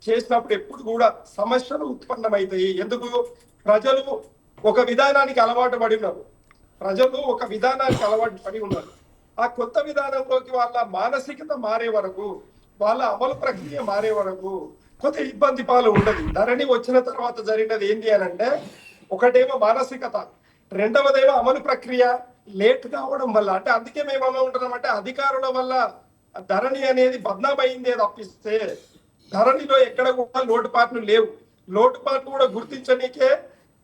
చేసినప్పుడు ఎప్పుడు కూడా సమస్యలు ఉత్పన్నమవుతాయి. ఎందుకు? ప్రజలు ఒక విధానానికి అలవాటు పడి ఉన్నారు. ఆ కొత్త విధానంలోకి వాళ్ళ మానసికత మారే వరకు, వాళ్ళ అమలు ప్రక్రియ మారే వరకు కొత్త ఇబ్బంది పాలు ఉండదు. ధరణి వచ్చిన తర్వాత జరిగినది ఏంటి అని అంటే, ఒకటేమో మానసికత, రెండవదేమో అమలు ప్రక్రియ లేట్ కావడం వల్ల, అంటే అందుకే మేము అలా ఉంటున్నామంటే అధికారుల వల్ల ధరణి అనేది బద్నామైందే తప్పిస్తే ధరణిలో ఎక్కడ కూడా లోటుపాట్లు లేవు. లోటుపాట్లు కూడా గుర్తించనీకే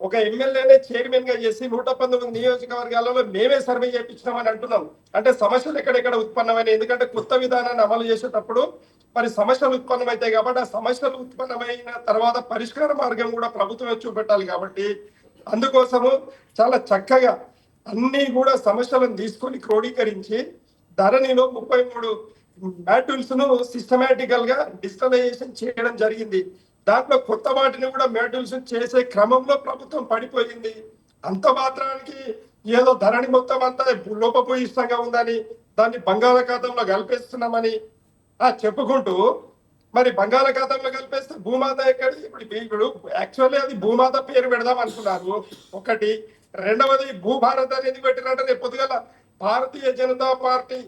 ఒక ఎమ్మెల్యేనే చైర్మన్ గా చేసి 119 నియోజకవర్గాలలో మేమే సర్వే చేయించినామని అంటున్నాం. అంటే సమస్యలు ఎక్కడెక్కడ ఉత్పన్నమైన, ఎందుకంటే కొత్త విధానాన్ని అమలు చేసేటప్పుడు మరి సమస్యలు ఉత్పన్నమవుతాయి కాబట్టి ఆ సమస్యలు ఉత్పన్నమైన తర్వాత పరిష్కార మార్గం కూడా ప్రభుత్వమే చూపెట్టాలి. కాబట్టి అందుకోసము చాలా చక్కగా అన్ని కూడా సమస్యలను తీసుకొని క్రోడీకరించి ధరణిలో 33 మాడ్యూల్స్ ను సిస్టమేటికల్ గా డిజిటలైజేషన్ చేయడం జరిగింది. దాంట్లో కొత్త వాటిని కూడా మాడ్యూల్స్ చేసే క్రమంలో ప్రభుత్వం పడిపోయింది. అంత మాత్రానికి ఏదో ధరణి మొత్తం అంతా లోపభూయిష్టంగా ఉందని, దాన్ని బంగాళాఖాతంలో కలిపేస్తున్నామని చెప్పుకుంటూ మరి బంగాళాఖాతంలో కలిపేస్తే భూమాత ఎక్కడి? ఇప్పుడు యాక్చువల్లీ అది భూమాత పేరు పెడదాం అనుకున్నారు ఒకటి. రెండవది భూభారత్ అనేది పెట్టినట్టు రేపు పొద్దుగల భారతీయ జనతా పార్టీ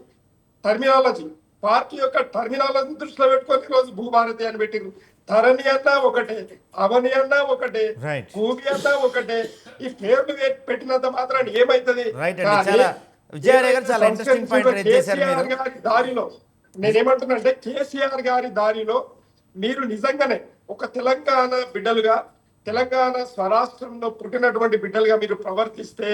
పార్టీ యొక్క టర్మినాలజీ దృష్టిలో పెట్టుకొని ఈరోజు భూభారతి అని పెట్టింది. ధరణి అన్నా ఒకటే, అవని అన్నా ఒకటే, భూమి అన్నా ఒకటే. ఈ పేర్లు పెట్టినంత మాత్రాన్ని ఏమైతుంది? దారిలో నేనేమంటున్నానంటే కేసీఆర్ గారి దారిలో మీరు నిజంగానే ఒక తెలంగాణ బిడ్డలుగా, తెలంగాణ స్వరాష్ట్రంలో పుట్టినటువంటి బిడ్డలుగా మీరు ప్రవర్తిస్తే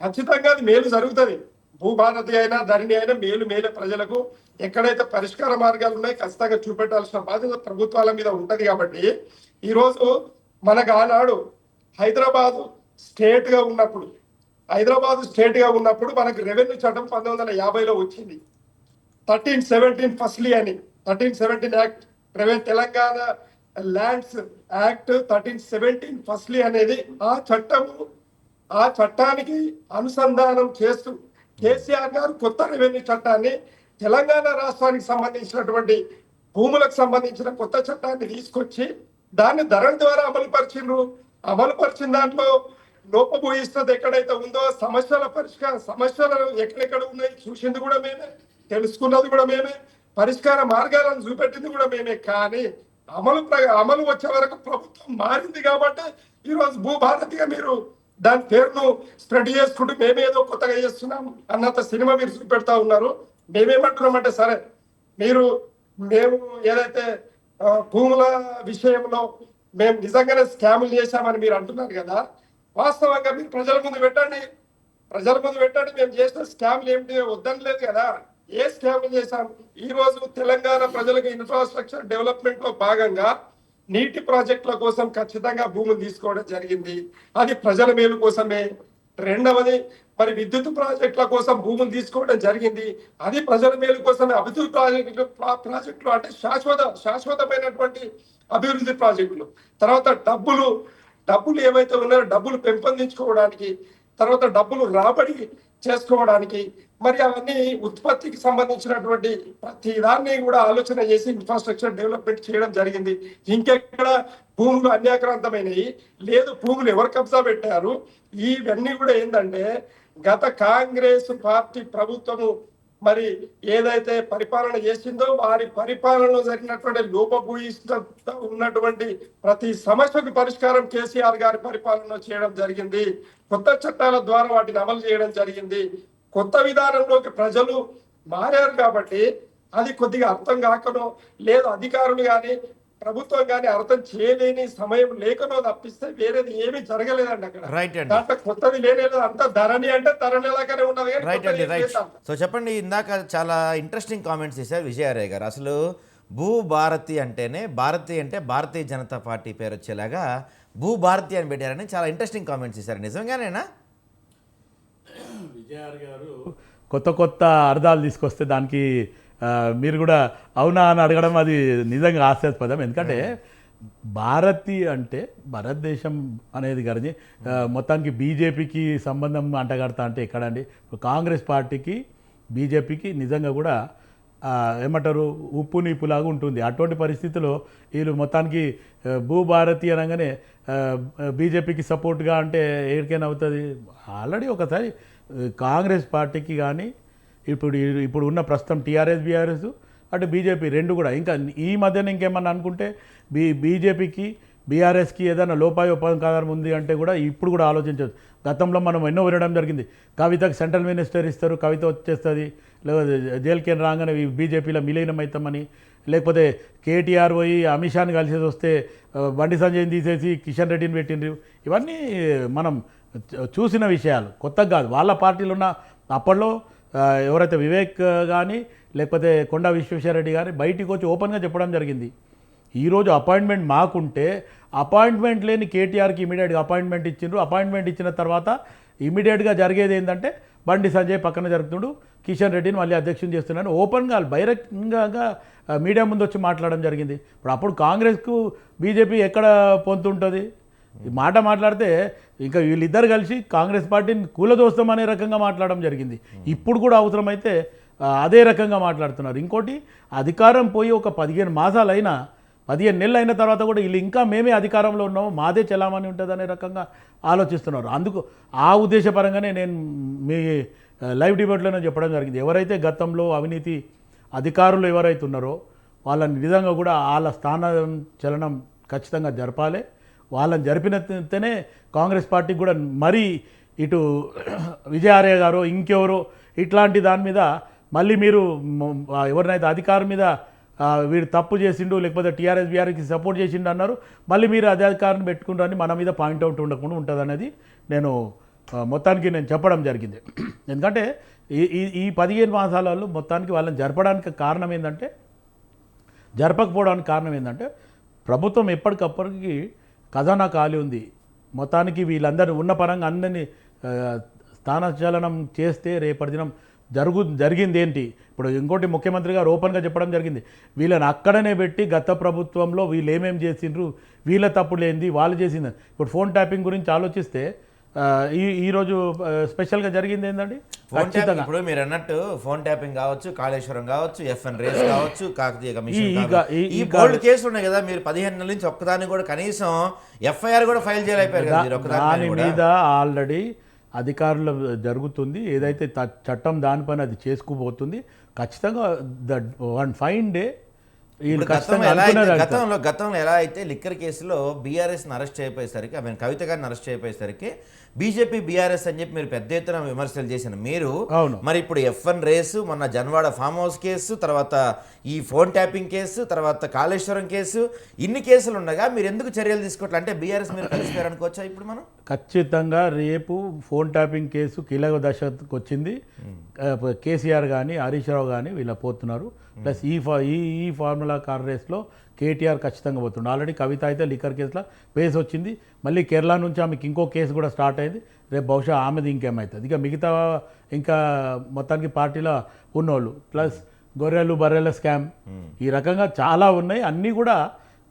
ఖచ్చితంగా అది మేలు జరుగుతుంది. భూభారతి అయినా ధరణి అయినా మేలే ప్రజలకు ఎక్కడైతే పరిష్కార మార్గాలు ఉన్నాయి ఖచ్చితంగా చూపెట్టాల్సిన బాధ్యత ప్రభుత్వాల మీద ఉంటది. కాబట్టి ఈరోజు మనకు ఆనాడు హైదరాబాదు స్టేట్ గా ఉన్నప్పుడు మనకు రెవెన్యూ చట్టం 1950లో వచ్చింది. 1317 ఫస్ట్లీ అని 1317 act revenue Telangana lands act 1317 firstly అనేది ఆ చట్టానికి అనుసంధానం చేస్తూ కేసీఆర్ గారు కొత్త రెవెన్యూ చట్టాన్ని తెలంగాణ రాష్ట్రానికి సంబంధించినటువంటి భూములకు సంబంధించిన కొత్త చట్టాన్ని తీసుకొచ్చి దాన్ని ధరణి ద్వారా అమలుపరిచిన దాంట్లో లోపభూయిస్తున్నది ఎక్కడైతే ఉందో సమస్యలు ఎక్కడెక్కడ ఉన్నాయి చూసింది కూడా మేమే, తెలుసుకున్నది కూడా మేమే, పరిష్కార మార్గాలను చూపెట్టింది కూడా మేమే. కానీ అమలు వచ్చే వరకు ప్రభుత్వం మారింది కాబట్టి ఈరోజు భూభారతిగా మీరు దాని పేరును స్ప్రెడ్ చేసుకుంటూ మేమేదో కొత్తగా చేస్తున్నాం అన్నంత సినిమా మీరు చూపెడతా ఉన్నారు. మేమేమంటున్నామంటే సరే మేము ఏదైతే భూముల విషయంలో మేము నిజంగానే స్కాములు చేశామని మీరు అంటున్నారు కదా, వాస్తవంగా మీరు ప్రజల ముందు పెట్టండి. మేము చేసిన స్కామ్లు ఏమిటి వద్దని లేదు కదా. ఏ స్కాములు చేశాం? ఈ రోజు తెలంగాణ ప్రజలకు ఇన్ఫ్రాస్ట్రక్చర్ డెవలప్మెంట్ లో భాగంగా నీటి ప్రాజెక్టుల కోసం ఖచ్చితంగా భూములు తీసుకోవడం జరిగింది. అది ప్రజల మేలు కోసమే. రెండవది మరి విద్యుత్ ప్రాజెక్టుల కోసం భూములు తీసుకోవడం జరిగింది. అది ప్రజల మేలు కోసమే. అభివృద్ధి ప్రాజెక్టులు అంటే శాశ్వతమైనటువంటి అభివృద్ధి ప్రాజెక్టులు. తర్వాత డబ్బులు ఏవైతే ఉన్నాయో డబ్బులు పెంపొందించుకోవడానికి, తర్వాత డబ్బులు రాబడి చేసుకోవడానికి, మరి అవన్నీ ఉత్పత్తికి సంబంధించినటువంటి ప్రతి దాన్ని కూడా ఆలోచన చేసి ఇన్ఫ్రాస్ట్రక్చర్ డెవలప్మెంట్ చేయడం జరిగింది. ఇంకెక్కడ భూములు అన్యాక్రాంతమైనవి లేదు, భూములు ఎవరు కబ్జా పెట్టారు, ఇవన్నీ కూడా ఏంటంటే గత కాంగ్రెస్ పార్టీ ప్రభుత్వము మరి ఏదైతే పరిపాలన చేసిందో వారి పరిపాలనలో జరిగినటువంటి లోపభూయిష్ట ఉన్నటువంటి ప్రతి సమస్యకు పరిష్కారం కేసీఆర్ గారి పరిపాలనలో చేయడం జరిగింది. కొత్త చట్టాల ద్వారా వాటిని అమలు చేయడం జరిగింది. కొత్త విధానంలోకి ప్రజలు మారారు కాబట్టి అది కొద్దిగా అర్థం కాకనో లేదు అధికారులు కానీ ప్రభుత్వం కానీ అర్థం చేయలేని సమయం లేకనో తప్పిస్తే వేరేది ఏమీ జరగలేదండి అక్కడ. రైట్ అండి. దాంట్లో కొత్తది లేనేలేదు. అంతా ధరణి అంటే ధరణిలాగానే ఉన్నది. రైట్ అండి, రైట్. సో చెప్పండి, ఇందాక చాలా ఇంట్రెస్టింగ్ కామెంట్స్ చేశారు విజయారయ్య గారు. అసలు భూభారతి అంటేనే భారతి అంటే భారతీయ జనతా పార్టీ పేరు వచ్చేలాగా భూభారతి అని పెట్టారని చాలా ఇంట్రెస్టింగ్ కామెంట్స్ చేశారు. నిజంగానేనా? విజయార్ గారు కొత్త అర్థాలు తీసుకొస్తే దానికి మీరు కూడా అవునా అని అడగడం అది నిజంగా హాస్యాస్పదం. ఎందుకంటే భారతి అంటే భారతదేశం అనేది కానీ మొత్తానికి బీజేపీకి సంబంధం అంటగడతా అంటే ఎక్కడండి? కాంగ్రెస్ పార్టీకి బీజేపీకి నిజంగా కూడా ఏమంటారు ఉప్పు నీపులాగా ఉంటుంది. అటువంటి పరిస్థితిలో వీళ్ళు మొత్తానికి భూభారతి అనగానే బీజేపీకి సపోర్ట్గా అంటే ఎక్కడికైనా అవుతుంది. ఆల్రెడీ ఒకసారి కాంగ్రెస్ పార్టీకి కానీ ఇప్పుడు ఉన్న ప్రస్తుతం టీఆర్ఎస్ బీఆర్ఎస్ అటు బీజేపీ రెండు కూడా ఇంకా ఈ మధ్యన ఇంకేమన్నా అనుకుంటే బీజేపీకి బీఆర్ఎస్కి ఏదైనా లోపాయోపకారం ఉంది అంటే కూడా ఇప్పుడు కూడా ఆలోచించవచ్చు. గతంలో మనం ఎన్నో వినడం జరిగింది, కవితకు సెంట్రల్ మినిస్టర్ ఇస్తారు, కవిత వచ్చేస్తుంది, లేకపోతే జైలుకి రాగానే బీజేపీలో విలీనం అవుతామని, లేకపోతే కేటీఆర్ పోయి అమిత్ షాని కలిసేది వస్తే బండి సంజయ్ని తీసేసి కిషన్ రెడ్డిని పెట్టిండ్రు. ఇవన్నీ మనం చూసిన విషయాలు, కొత్తగా కాదు. వాళ్ళ పార్టీలో ఉన్న అప్పట్లో ఎవరైతే వివేక్ కానీ లేకపోతే కొండా విశ్వేశ్వరరెడ్డి కానీ బయటికి వచ్చి ఓపెన్గా చెప్పడం జరిగింది. ఈరోజు అపాయింట్మెంట్ మాకుంటే అపాయింట్మెంట్ లేని కేటీఆర్కి ఇమీడియట్గా అపాయింట్మెంట్ ఇచ్చిండ్రు. అపాయింట్మెంట్ ఇచ్చిన తర్వాత ఇమీడియట్గా జరిగేది ఏంటంటే బండి సంజయ్ పక్కన జరుగుతుండు, కిషన్ రెడ్డిని మళ్ళీ అధ్యక్షుని చేస్తున్నాను ఓపెన్గా బహిరంగంగా మీడియా ముందు వచ్చి మాట్లాడడం జరిగింది. అప్పుడు కాంగ్రెస్కు బీజేపీ ఎక్కడ పొందుతుంటుంది? ఈ మాట మాట్లాడితే ఇంకా వీళ్ళిద్దరు కలిసి కాంగ్రెస్ పార్టీని కూలదోస్తామనే రకంగా మాట్లాడడం జరిగింది. ఇప్పుడు కూడా అవసరమైతే అదే రకంగా మాట్లాడుతున్నారు. ఇంకోటి, అధికారం పోయి ఒక 15 మాసాలైనా 15 నెలలు అయిన తర్వాత కూడా వీళ్ళు ఇంకా మేమే అధికారంలో ఉన్నాము, మాదే చలామణి ఉంటుంది అనే రకంగా ఆలోచిస్తున్నారు. అందుకు ఆ ఉద్దేశపరంగానే నేను మీ లైవ్ డిబేట్లోనే చెప్పడం జరిగింది. ఎవరైతే గతంలో అవినీతి అధికారులు ఎవరైతే ఉన్నారో వాళ్ళని నిజంగా కూడా వాళ్ళ స్థానం చలనం ఖచ్చితంగా జరపాలి. వాళ్ళని జరిపినతేనే కాంగ్రెస్ పార్టీకి కూడా మరీ ఇటు విజయారయ్య గారు ఇంకెవరో ఇట్లాంటి దాని మీద మళ్ళీ మీరు ఎవరినైతే అధికారం మీద వీడు తప్పు చేసిండు లేకపోతే టీఆర్ఎస్ బీఆర్ఎస్కి సపోర్ట్ చేసిండు అన్నారు, మళ్ళీ మీరు అదే అధికారాన్ని పెట్టుకుంటారని మన మీద పాయింట్అవుట్ ఉండకుండా ఉంటుంది అనేది నేను మొత్తానికి చెప్పడం జరిగింది. ఎందుకంటే ఈ ఈ ఈ 15 మాసాలలో మొత్తానికి వాళ్ళని జరపడానికి కారణం ఏంటంటే, జరపకపోవడానికి కారణం ఏంటంటే ప్రభుత్వం ఎప్పటికప్పటికి ఖజానా ఖాళీ ఉంది. మొత్తానికి వీళ్ళందరూ ఉన్న పరంగా అందరినీ స్థానచలనం చేస్తే రేపటి దినం జరిగింది ఏంటి? ఇప్పుడు ఇంకోటి ముఖ్యమంత్రి గారు ఓపెన్గా చెప్పడం జరిగింది, వీళ్ళని అక్కడనే పెట్టి గత ప్రభుత్వంలో వీళ్ళు ఏమేమి చేసిండ్రు, వీళ్ళ తప్పులు ఏంది, వాళ్ళు చేసింది. ఇప్పుడు ఫోన్ ట్యాపింగ్ గురించి ఆలోచిస్తే ఈరోజు స్పెషల్గా జరిగింది ఏంటండి? ఫోన్ ట్యాపింగ్, ఇప్పుడు మీరు అన్నట్టు ఫోన్ ట్యాపింగ్ కావచ్చు, కాళేశ్వరం కావచ్చు, ఎఫ్ఎన్ రేస్ కావచ్చు, కాకతీయ కమిషన్ ఈ బోల్డ్ కేసులు ఉన్నాయి కదా, మీరు 15 నెలల నుంచి ఒక్కదాన్ని కూడా కనీసం ఎఫ్ఐఆర్ కూడా ఫైల్ చేయలేకపోయారు కదా మీరు దాని మీద ఆల్రెడీ అధికారులు జరుగుతుంది. ఏదైతే చట్టం దానిపైన అది చేసుకుపోతుంది. ఖచ్చితంగా వన్ ఫైన్ డే గతంలో ఎలా అయితే లిక్కర్ కేసులో బీఆర్ఎస్ని అరెస్ట్ చేయపోయేసరికి, కవిత గారిని అరెస్ట్ చేయపోయేసరికి బీజేపీ బీఆర్ఎస్ అని చెప్పి మీరు పెద్ద ఎత్తున విమర్శలు చేసిన మీరు, మరి ఇప్పుడు ఎఫ్ఎన్ రేసు, మొన్న జన్వాడ ఫామ్ హౌస్ కేసు, తర్వాత ఈ ఫోన్ ట్యాపింగ్ కేసు, తర్వాత కాళేశ్వరం కేసు, ఇన్ని కేసులు ఉండగా మీరు ఎందుకు చర్యలు తీసుకోవట్లే? అంటే బీఆర్ఎస్ మీరు కలిసిపోయారు అనుకోవచ్చా ఇప్పుడు మనం? ఖచ్చితంగా రేపు ఫోన్ ట్యాపింగ్ కేసు కీలక దశకు వచ్చింది. కేసీఆర్ కానీ హరీష్ రావు కానీ వీళ్ళ పోతున్నారు. ప్లస్ ఈ ఫార్ములా కార్ రేస్లో కేటీఆర్ ఖచ్చితంగా పోతుండే. ఆల్రెడీ కవిత అయితే లిక్కర్ కేసులో కేసు వచ్చింది. మళ్ళీ కేరళ నుంచి ఆమెకి ఇంకో కేసు కూడా స్టార్ట్ అయింది. రేపు బహుశా ఆమెది ఇంకేమవుతుంది. ఇక మిగతా ఇంకా మొత్తానికి పార్టీలో ఉన్నోళ్ళు, ప్లస్ గొర్రెలు బర్రెల స్కామ్, ఈ రకంగా చాలా ఉన్నాయి. అన్నీ కూడా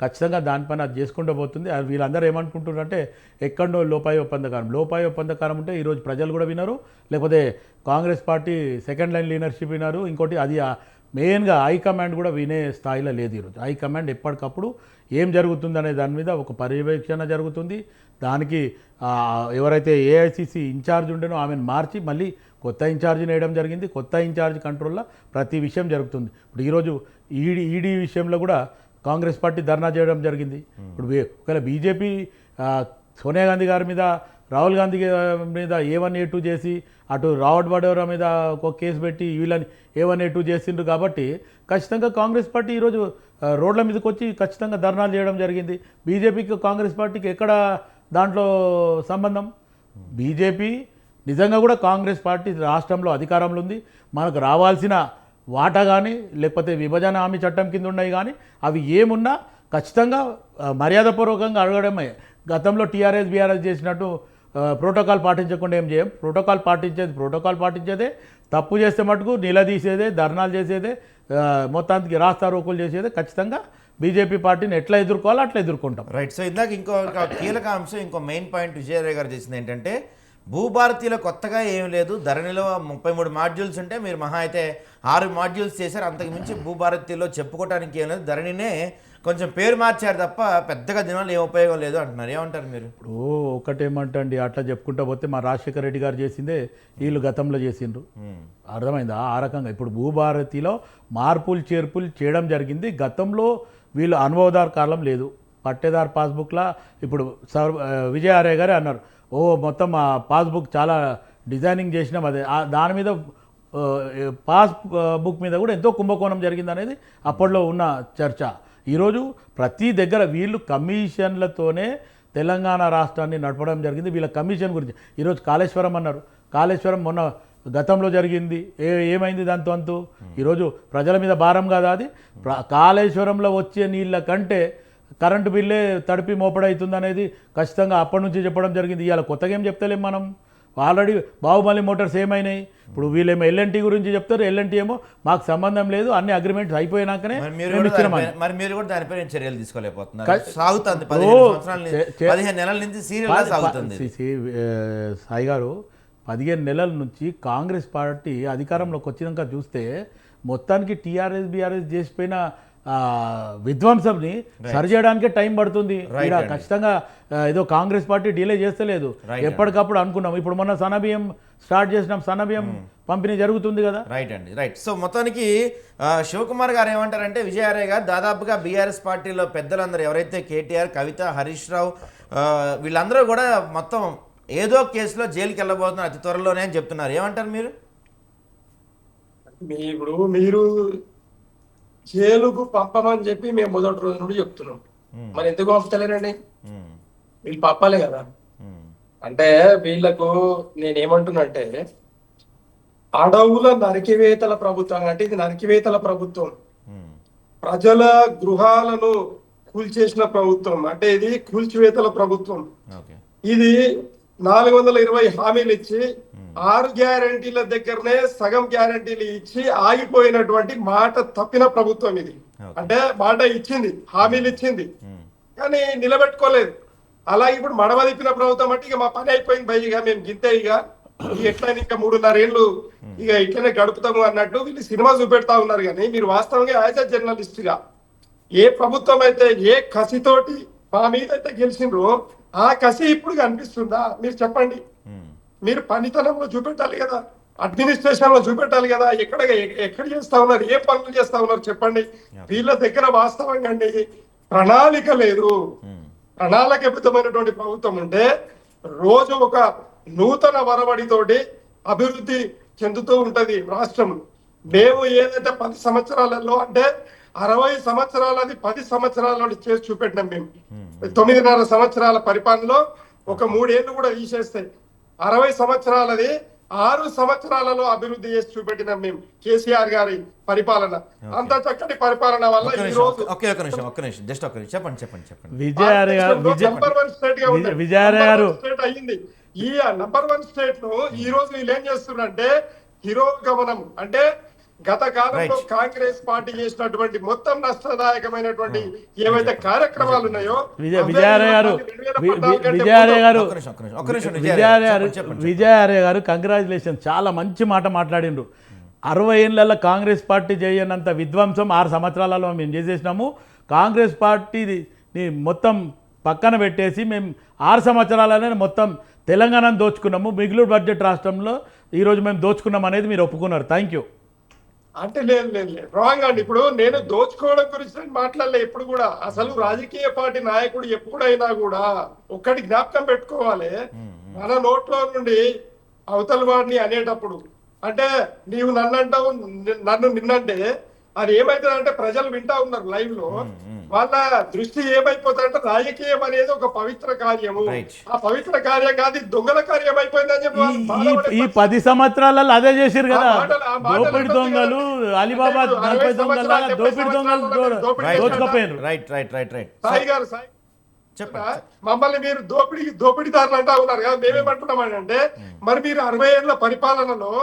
ఖచ్చితంగా దానిపైన అది చేసుకుంటూ పోతుంది. వీళ్ళందరూ ఏమనుకుంటున్నారంటే ఎక్కడో లోపాయి ఒప్పందకారం ఉంటే ఈరోజు ప్రజలు కూడా వినరు, లేకపోతే Congress party second line leadership వినరు. ఇంకోటి అది మెయిన్గా హైకమాండ్ కూడా వినే స్థాయిలో లేదు ఈరోజు. హైకమాండ్ ఎప్పటికప్పుడు ఏం జరుగుతుందనే దాని మీద ఒక పర్యవేక్షణ జరుగుతుంది. దానికి ఎవరైతే ఏఐసిసి ఇన్ఛార్జ్ ఉండేనో ఆమెను మార్చి మళ్ళీ కొత్త ఇన్ఛార్జిని వేయడం జరిగింది. కొత్త ఇన్ఛార్జ్ కంట్రోల్లో ప్రతి విషయం జరుగుతుంది. ఇప్పుడు ఈరోజు ఈడీ విషయంలో కూడా కాంగ్రెస్ పార్టీ ధర్నా చేయడం జరిగింది. ఇప్పుడు ఒకవేళ బీజేపీ సోనియా గాంధీ గారి మీద, రాహుల్ గాంధీ మీద A1 A2 చేసి, అటు రాబర్ట్ వడోరా మీద ఒక కేసు పెట్టి వీళ్ళని A1 A2 చేసిండ్రు. కాబట్టి ఖచ్చితంగా కాంగ్రెస్ పార్టీ ఈరోజు రోడ్ల మీదకి వచ్చి ఖచ్చితంగా ధర్నాలు చేయడం జరిగింది. బీజేపీకి కాంగ్రెస్ పార్టీకి ఎక్కడ దాంట్లో సంబంధం? బీజేపీ నిజంగా కూడా కాంగ్రెస్ పార్టీ రాష్ట్రంలో అధికారంలో ఉంది. మనకు రావాల్సిన వాటా కానీ, లేకపోతే విభజన హామీ చట్టం కింద ఉన్నాయి కానీ, అవి ఏమున్నా ఖచ్చితంగా మర్యాదపూర్వకంగా అడగడమే. గతంలో టీఆర్ఎస్ బీఆర్ఎస్ చేసినట్టు ప్రోటోకాల్ పాటించకుండా ఏం చేయం. ప్రోటోకాల్ పాటించేదే, తప్పు చేస్తే మటుకు నిలదీసేదే, ధర్నాలు చేసేదే, మొత్తానికి రాస్తారోకులు చేసేదే. ఖచ్చితంగా బీజేపీ పార్టీని ఎట్లా ఎదుర్కోవాలో అట్లా ఎదుర్కొంటాం. రైట్. సో ఇందాక ఇంకో కీలక అంశం, ఇంకో మెయిన్ పాయింట్ విజయరాయ్ గారు చేసింది ఏంటంటే, భూభారతిలో కొత్తగా ఏం లేదు. ధరణిలో 33 మాడ్యూల్స్ ఉంటే మీరు మహా అయితే 6 మాడ్యూల్స్ చేశారు. అంతకుమించి భూభారతిలో చెప్పుకోవడానికి ఏం లేదు. ధరణినే కొంచెం పేరు మార్చారు తప్ప పెద్దగా దినాలు ఏం ఉపయోగం లేదు అంటున్నారు. ఏమంటారు మీరు? ఇప్పుడు ఒకటేమంటండి, అట్లా చెప్పుకుంటా పోతే మా రాజశేఖర రెడ్డి గారు చేసిందే వీళ్ళు గతంలో చేసిండ్రు. అర్థమైందా? ఆ రకంగా ఇప్పుడు భూభారతిలో మార్పులు చేర్పులు చేయడం జరిగింది. గతంలో వీళ్ళు అనుభవదారు కాలం లేదు. పట్టేదారు పాస్బుక్లా ఇప్పుడు విజయార్య గారే అన్నారు, మొత్తం ఆ పాస్బుక్ చాలా డిజైనింగ్ చేసినాం, అదే దాని మీద పాస్ బుక్ మీద కూడా ఎంతో కుంభకోణం జరిగింది అనేది అప్పట్లో ఉన్న చర్చ. ఈరోజు ప్రతి దగ్గర వీళ్ళు కమిషన్లతోనే తెలంగాణ రాష్ట్రాన్ని నడపడం జరిగింది. వీళ్ళ కమిషన్ గురించి ఈరోజు కాళేశ్వరం అన్నారు. కాళేశ్వరం మొన్న గతంలో జరిగింది, ఏమైంది దాంతో అంతు? ఈరోజు ప్రజల మీద భారం కాదా అది? కాళేశ్వరంలో వచ్చే నీళ్ళ కంటే కరెంటు బిల్లే తడిపి మోపడవుతుంది అనేది ఖచ్చితంగా అప్పటి నుంచి చెప్పడం జరిగింది. ఇవాళ కొత్తగా ఏం చెప్తలేం మనం. ఆల్రెడీ బాహుబలి మోటార్స్ ఏమైనాయి? ఇప్పుడు వీళ్ళేమో ఎల్ఎన్టీ గురించి చెప్తారు, ఎల్ఎన్టీ ఏమో మాకు సంబంధం లేదు, అన్ని అగ్రిమెంట్స్ అయిపోయినాకనే మరి మీరు కూడా దానిపై చర్యలు తీసుకోలేకపోతున్నారు. సాగుతుంది 15 నెలల నుంచి సీరియల్ సాగుతుంది. సాయి గారు 15 నెలల నుంచి కాంగ్రెస్ పార్టీ అధికారంలోకి వచ్చినాక చూస్తే మొత్తానికి టీఆర్ఎస్ బీఆర్ఎస్ చేసిపోయిన విధ్వంసంని సరిచేయడానికే టైం పడుతుంది. ఖచ్చితంగా ఏదో కాంగ్రెస్ పార్టీ డిలే చేస్తలేదు, ఎప్పటికప్పుడు అనుకున్నాం. ఇప్పుడు మొన్న సన్నబియ్యం స్టార్ట్ చేసినాం, సన్నబియ్యం పంపిణీ జరుగుతుంది కదా. రైట్ అండి, రైట్. సో మొత్తానికి శివకుమార్ గారు ఏమంటారంటే, విజయారాయ్ గారు దాదాపుగా బీఆర్ఎస్ పార్టీలో పెద్దలందరూ ఎవరైతే కేటీఆర్, కవిత, హరీష్ రావు వీళ్ళందరూ కూడా మొత్తం ఏదో కేసులో జైలుకి వెళ్ళబోతున్నారు అతి త్వరలోనే అని చెప్తున్నారు. ఏమంటారు మీరు? ఇప్పుడు మీరు జైలుకు పంపమని చెప్పి మేము మొదటి రోజు నుండి చెప్తున్నాం. మరి ఎందుకు పంపుతలేరండి? వీళ్ళు పంపాలి కదా. అంటే వీళ్ళకు నేనేమంటున్నా అంటే, అడవుల నరికివేతల ప్రభుత్వం అంటే ఇది నరికివేతల ప్రభుత్వం. ఉమ్, ప్రజల గృహాలను కూల్చేసిన ప్రభుత్వం అంటే ఇది కూల్చివేతల ప్రభుత్వం. ఓకే. ఇది 420 హామీలు ఇచ్చి 6 గ్యారంటీల దగ్గరనే సగం గ్యారంటీలు ఇచ్చి ఆగిపోయినటువంటి మాట తప్పిన ప్రభుత్వం ఇది. అంటే మాట ఇచ్చింది, హామీలు ఇచ్చింది, కానీ నిలబెట్టుకోలేదు. అలా ఇప్పుడు మడమ తిప్పిన ప్రభుత్వం అంటే ఇక మా పని అయిపోయింది భయ్, ఇక మేము గింతే, ఇక ఎట్లయినా ఇంకా 3.5 ఏళ్ళు ఇక ఇట్లనే గడుపుతాము అన్నట్టు వీళ్ళు సినిమా చూపెడతా ఉన్నారు. కానీ మీరు వాస్తవంగా యాజ్ అ జర్నలిస్ట్ గా ఏ ప్రభుత్వం అయితే ఏ కసితోటి మా మీద అయితే గెలిచిండ్రో ఆ కసి ఇప్పుడు కనిపిస్తుందా మీరు చెప్పండి. మీరు పనితనంలో చూపెట్టాలి కదా, అడ్మినిస్ట్రేషన్ లో చూపెట్టాలి కదా, ఎక్కడ చేస్తా ఉన్నారు, ఏ పనులు చేస్తా ఉన్నారు చెప్పండి. వీళ్ళ దగ్గర వాస్తవంగా అండి ప్రణాళిక లేదు. ప్రణాళికబద్ధమైనటువంటి ప్రభుత్వం ఉంటే రోజు ఒక నూతన వరవడితోటి అభివృద్ధి చెందుతూ ఉంటది రాష్ట్రం. మేము ఏదైతే 10 సంవత్సరాలలో అంటే 60 సంవత్సరాలది 10 సంవత్సరాలలో చేసి చూపెట్టినాం. మేము 9.5 సంవత్సరాల పరిపాలనలో ఒక 3 ఏళ్ళు కూడా తీసేస్తాయి. 60 సంవత్సరాలది 6 సంవత్సరాలలో అభివృద్ధి చేసి చూపెట్టినాం మేము కేసీఆర్ గారి పరిపాలన. అంత చక్కటి పరిపాలన వల్ల ఈ రోజు స్టేట్ అయ్యింది. ఈ నంబర్ 1 స్టేట్ ను ఈ రోజు వీళ్ళు ఏం చేస్తున్నారంటే తిరోగమనం అంటే గత కాలంలో కాంగ్రెస్ పార్టీ చేసినటువంటి మొత్తం నష్టదాయకమైనటువంటి ఏవైతే కార్యక్రమాలు ఉన్నాయో విజయారయ్య గారు కంగ్రాచులేషన్, చాలా మంచి మాట మాట్లాడిండ్రు. 60 ఏళ్ళల్లో కాంగ్రెస్ పార్టీ చేయనంత విధ్వంసం 6 సంవత్సరాలలో మేము చేసేసినాము. కాంగ్రెస్ పార్టీని మొత్తం పక్కన పెట్టేసి మేము 6 సంవత్సరాలనే మొత్తం తెలంగాణను దోచుకున్నాము. మిగులు బడ్జెట్ రాష్ట్రంలో ఈరోజు మేము దోచుకున్నాం అనేది మీరు ఒప్పుకున్నారు. Thank you. అంటే లేదు రాంగ్ అండి. ఇప్పుడు నేను దోచుకోవడం గురించి మాట్లాడలే ఎప్పుడు కూడా. అసలు రాజకీయ పార్టీ నాయకుడు ఎప్పుడైనా కూడా ఒక్కటి జ్ఞాపకం పెట్టుకోవాలి, మన నోట్లో నుండి అవతల వాడిని అనేటప్పుడు అంటే నీవు నన్నంటావు నన్ను నిన్నంటే అది ఏమైతుందంటే ప్రజలు వింటా ఉన్నారు లైవ్ లో, వాళ్ళ దృష్టి ఏమైపోతుందంటే రాజకీయం అనేది ఒక పవిత్ర కార్యము, ఆ పవిత్ర కార్యం కాదు దొంగల కార్యం అయిపోయిందని చెప్పి ఈ 10 సంవత్సరాలలో అదే చేశారు కదా. దోపిడి దొంగలు అలీబాబా దోపిడి దొంగలు దోచుకోపోయారు. సాయి గారు మమ్మల్ని మీరు దోపిడీదారులు అంటా ఉన్నారు కదా. మేమేమంటున్నామని అంటే మరి మీరు 60 ఏళ్ల పరిపాలనలో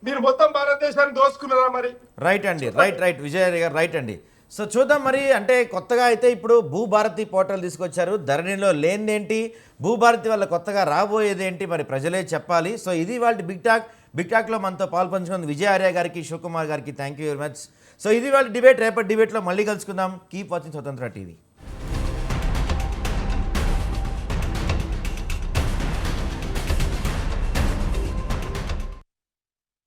మీరు మొత్తం భారతదేశాన్ని దోచుకున్నారా మరి? రైట్ అండి, రైట్ విజయ్ గారు రైట్ అండి. సో చూద్దాం మరి, అంటే కొత్తగా అయితే ఇప్పుడు భూభారతి పోర్టల్ తీసుకొచ్చారు. ధరణిలో లేనిదేంటి, భూభారతి వల్ల కొత్తగా రాబోయేది ఏంటి మరి ప్రజలే చెప్పాలి. సో ఇది వాళ్ళ బిగ్ టాక్లో మనతో పాల్పంచుకుంది విజయార్య గారికి, శివకుమార్ గారికి thank you very much. So ఇది వాళ్ళ డిబేట్. రేపటి డిబేట్లో మళ్ళీ కలుసుకుందాం. కీప్ వాచింగ్ స్వతంత్ర టీవీ.